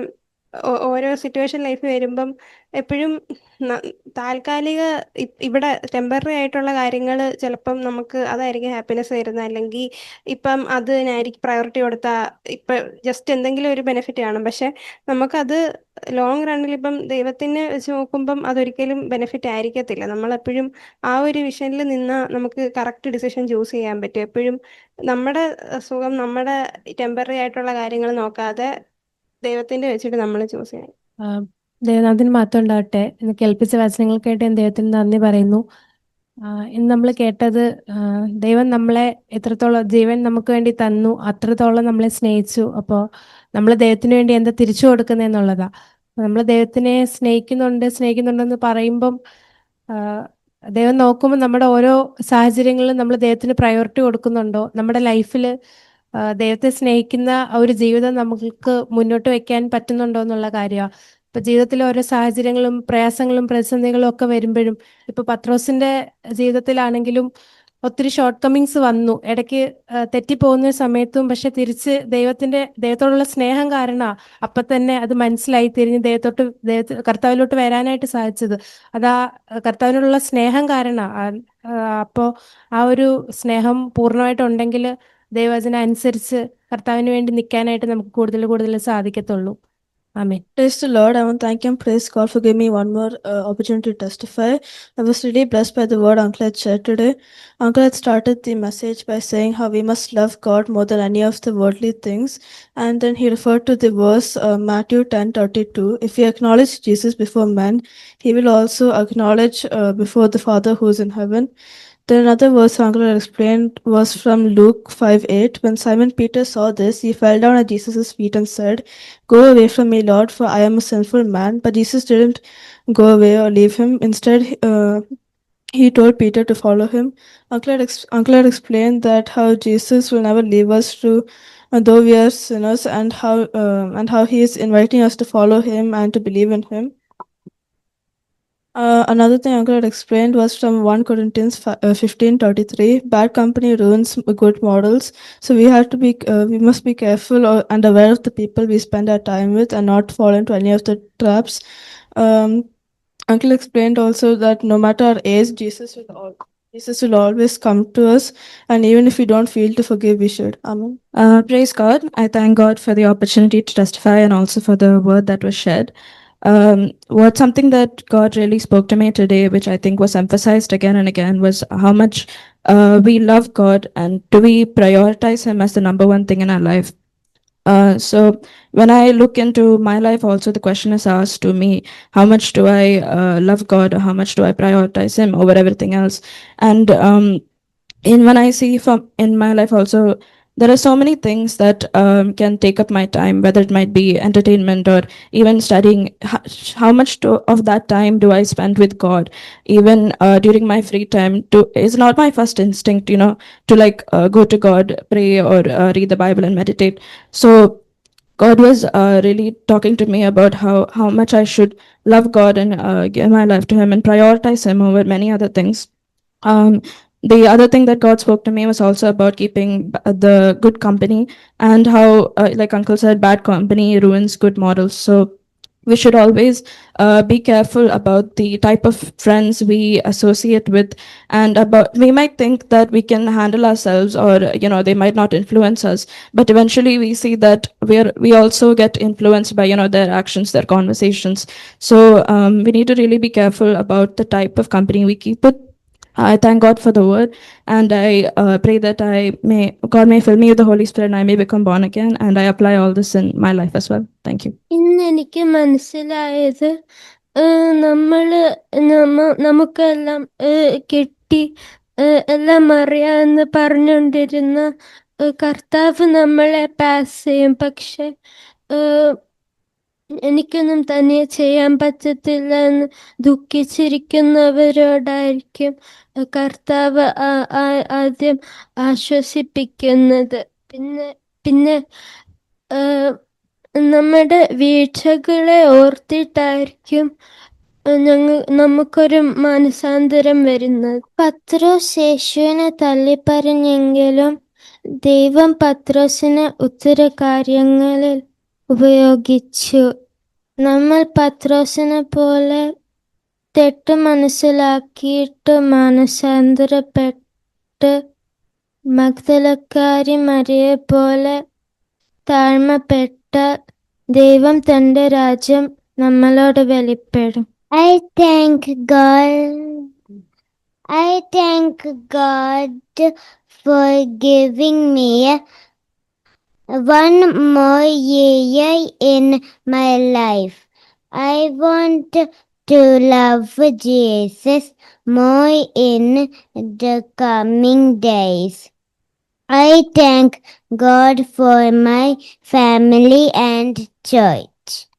ഓരോ സിറ്റുവേഷൻ ലൈഫ് വരുമ്പം എപ്പോഴും താൽക്കാലിക ഇവിടെ ടെമ്പററി ആയിട്ടുള്ള കാര്യങ്ങൾ ചിലപ്പം നമുക്ക് അതായിരിക്കും ഹാപ്പിനെസ് തരുന്നത്. അല്ലെങ്കിൽ ഇപ്പം അതിനായിരിക്കും പ്രയോറിറ്റി കൊടുത്താൽ ഇപ്പം ജസ്റ്റ് എന്തെങ്കിലും ഒരു ബെനിഫിറ്റ് കാണും. പക്ഷെ നമുക്കത് ലോങ് റണ്ണിൽ ഇപ്പം ദൈവത്തിനെ വെച്ച് നോക്കുമ്പം അതൊരിക്കലും ബെനിഫിറ്റ് ആയിരിക്കത്തില്ല. നമ്മളെപ്പോഴും ആ ഒരു വിഷനിൽ നിന്നാൽ നമുക്ക് കറക്റ്റ് ഡിസിഷൻ ചൂസ് ചെയ്യാൻ പറ്റും. എപ്പോഴും നമ്മുടെ സുഖം, നമ്മുടെ ടെമ്പററി ആയിട്ടുള്ള കാര്യങ്ങൾ നോക്കാതെ ദൈവത്തിൻ്റെ വെച്ചിട്ട് നമ്മൾ ചൂസ് ചെയ്യണം. ദൈവനാഥന് മാത്രം ഉണ്ടാവട്ടെ. ഇന്ന് കേൾപ്പിച്ച വചനങ്ങൾക്കായിട്ട് ഞാൻ ദൈവത്തിന് നന്ദി പറയുന്നു. ഇന്ന് നമ്മൾ കേട്ടത് ദൈവം നമ്മളെ എത്രത്തോളം ജീവൻ നമുക്ക് വേണ്ടി തന്നു, അത്രത്തോളം നമ്മളെ സ്നേഹിച്ചു. അപ്പോൾ നമ്മൾ ദൈവത്തിന് വേണ്ടി എന്താ തിരിച്ചു കൊടുക്കുന്നതെന്നുള്ളതാണ്. നമ്മൾ ദൈവത്തിനെ സ്നേഹിക്കുന്നുണ്ടെന്ന് പറയുമ്പം ദൈവം നോക്കുമ്പോൾ നമ്മുടെ ഓരോ സാഹചര്യങ്ങളിലും നമ്മൾ ദൈവത്തിന് പ്രയോറിറ്റി കൊടുക്കുന്നുണ്ടോ, നമ്മുടെ ലൈഫിൽ ദൈവത്തെ സ്നേഹിക്കുന്ന ആ ഒരു ജീവിതം നമുക്ക് മുന്നോട്ട് വെക്കാൻ പറ്റുന്നുണ്ടോ എന്നുള്ള കാര്യമാണ്. ഇപ്പൊ ജീവിതത്തിലെ ഓരോ സാഹചര്യങ്ങളും പ്രയാസങ്ങളും പ്രതിസന്ധികളും ഒക്കെ വരുമ്പോഴും, ഇപ്പൊ പത്രോസിന്റെ ജീവിതത്തിലാണെങ്കിലും ഒത്തിരി ഷോർട്ട് കമ്മിങ്സ് വന്നു, ഇടയ്ക്ക് തെറ്റിപ്പോകുന്ന സമയത്തും, പക്ഷെ തിരിച്ച് ദൈവത്തോടുള്ള സ്നേഹം കാരണമാണ് അപ്പൊ തന്നെ അത് മനസ്സിലായി തിരിഞ്ഞ് കർത്താവിലോട്ട് വരാനായിട്ട് സാധിച്ചത്. അതാ കർത്താവിനോടുള്ള സ്നേഹം കാരണമാണ്. അപ്പോൾ ആ ഒരു സ്നേഹം പൂർണ്ണമായിട്ടുണ്ടെങ്കിൽ ദൈവവചനം അനുസരിച്ച് കർത്താവിന് വേണ്ടി നിൽക്കാനായിട്ട് നമുക്ക് കൂടുതൽ കൂടുതൽ സാധിക്കത്തുള്ളൂ. ആമേൻ. Praise the Lord. I want to thank and praise God for giving me one more opportunity to testify. I was really blessed by the word Uncle had shared today. Uncle had started the message by saying how we must love God more than any of the worldly things. And then he referred to the verse Matthew 10:32. If we acknowledge Jesus before men, he will also acknowledge before the Father who is in heaven. Then another verse Uncle had explained was from Luke 5:8. When Simon Peter saw this, he fell down at Jesus' feet and said, "Go away from me, Lord, for I am a sinful man." But Jesus didn't go away or leave him. Instead, he told Peter to follow him. Uncle had explained that how Jesus will never leave us though we are sinners, and how he is inviting us to follow him and to believe in him. Another thing Uncle had explained was from 1 Corinthians 15:33. Bad company ruins good models. So we must be careful and aware of the people we spend our time with and not fall into any of the traps. Uncle explained also that no matter our age, Jesus will always come to us, and even if we don't feel to forgive, we should. Amen. Praise God. I thank God for the opportunity to testify and also for the word that was shared. Something that God really spoke to me today, which I think was emphasized again and again, was how much we love God and do we prioritize Him as the number one thing in our life. So when I look into my life also, the question is asked to me, how much do I love God, or how much do I prioritize Him over everything else? And when I see in my life also, there are so many things that can take up my time, whether it might be entertainment or even studying. How much of that time do I spend with God? Even during my free time, it's not my first instinct, to go to God, pray, or read the Bible and meditate. So God was really talking to me about how much I should love God and give my life to Him and prioritize Him over many other things. The other thing that God spoke to me was also about keeping the good company, and how, like Uncle said, bad company ruins good models. So we should always be careful about the type of friends we associate with, and we might think that we can handle ourselves, or they might not influence us, but eventually we see that we also get influenced by their actions, their conversations. So we need to really be careful about the type of company we keep with. I thank God for the word, and I pray that God may fill me with the Holy Spirit and I may become born again, and I apply all this in my life as well. Thank you. ഇന്ന് എനിക്ക് മനസ്സിലായത് നമുക്കെല്ലാം കിട്ടി, എല്ലാം അറിയാമെന്ന് പറഞ്ഞുകൊണ്ടിരുന്ന കർത്താവ് നമ്മളെ പാസ് ചെയ്യും. പക്ഷെ എനിക്കൊന്നും തന്നെ ചെയ്യാൻ പറ്റത്തില്ല എന്ന് ദുഃഖിച്ചിരിക്കുന്നവരോടായിരിക്കും കർത്താവ് ആദ്യം ആശ്വസിപ്പിക്കുന്നത്. പിന്നെ നമ്മുടെ വീഴ്ചകളെ ഓർത്തിട്ടായിരിക്കും നമുക്കൊരു മാനസാന്തരം വരുന്നത്. പത്രോസ് യേശുവിനെ തള്ളിപ്പറഞ്ഞെങ്കിലും ദൈവം പത്രോസിനെ ഒത്തിരി കാര്യങ്ങളിൽ ഉപയോഗിച്ചു. നമ്മൾ പത്രോസിനെ പോലെ തെറ്റ് മനസ്സിലാക്കിയിട്ട് മാനസാന്തരപ്പെട്ട് മഗ്ദലക്കാരി മറിയെ പോലെ താഴ്മപ്പെട്ട ദൈവം തന്റെ രാജ്യം നമ്മളോട് വെളിപ്പെടും. I thank God for giving me one more year in my life. I want to love Jesus more in the coming days. I thank God for my family and church.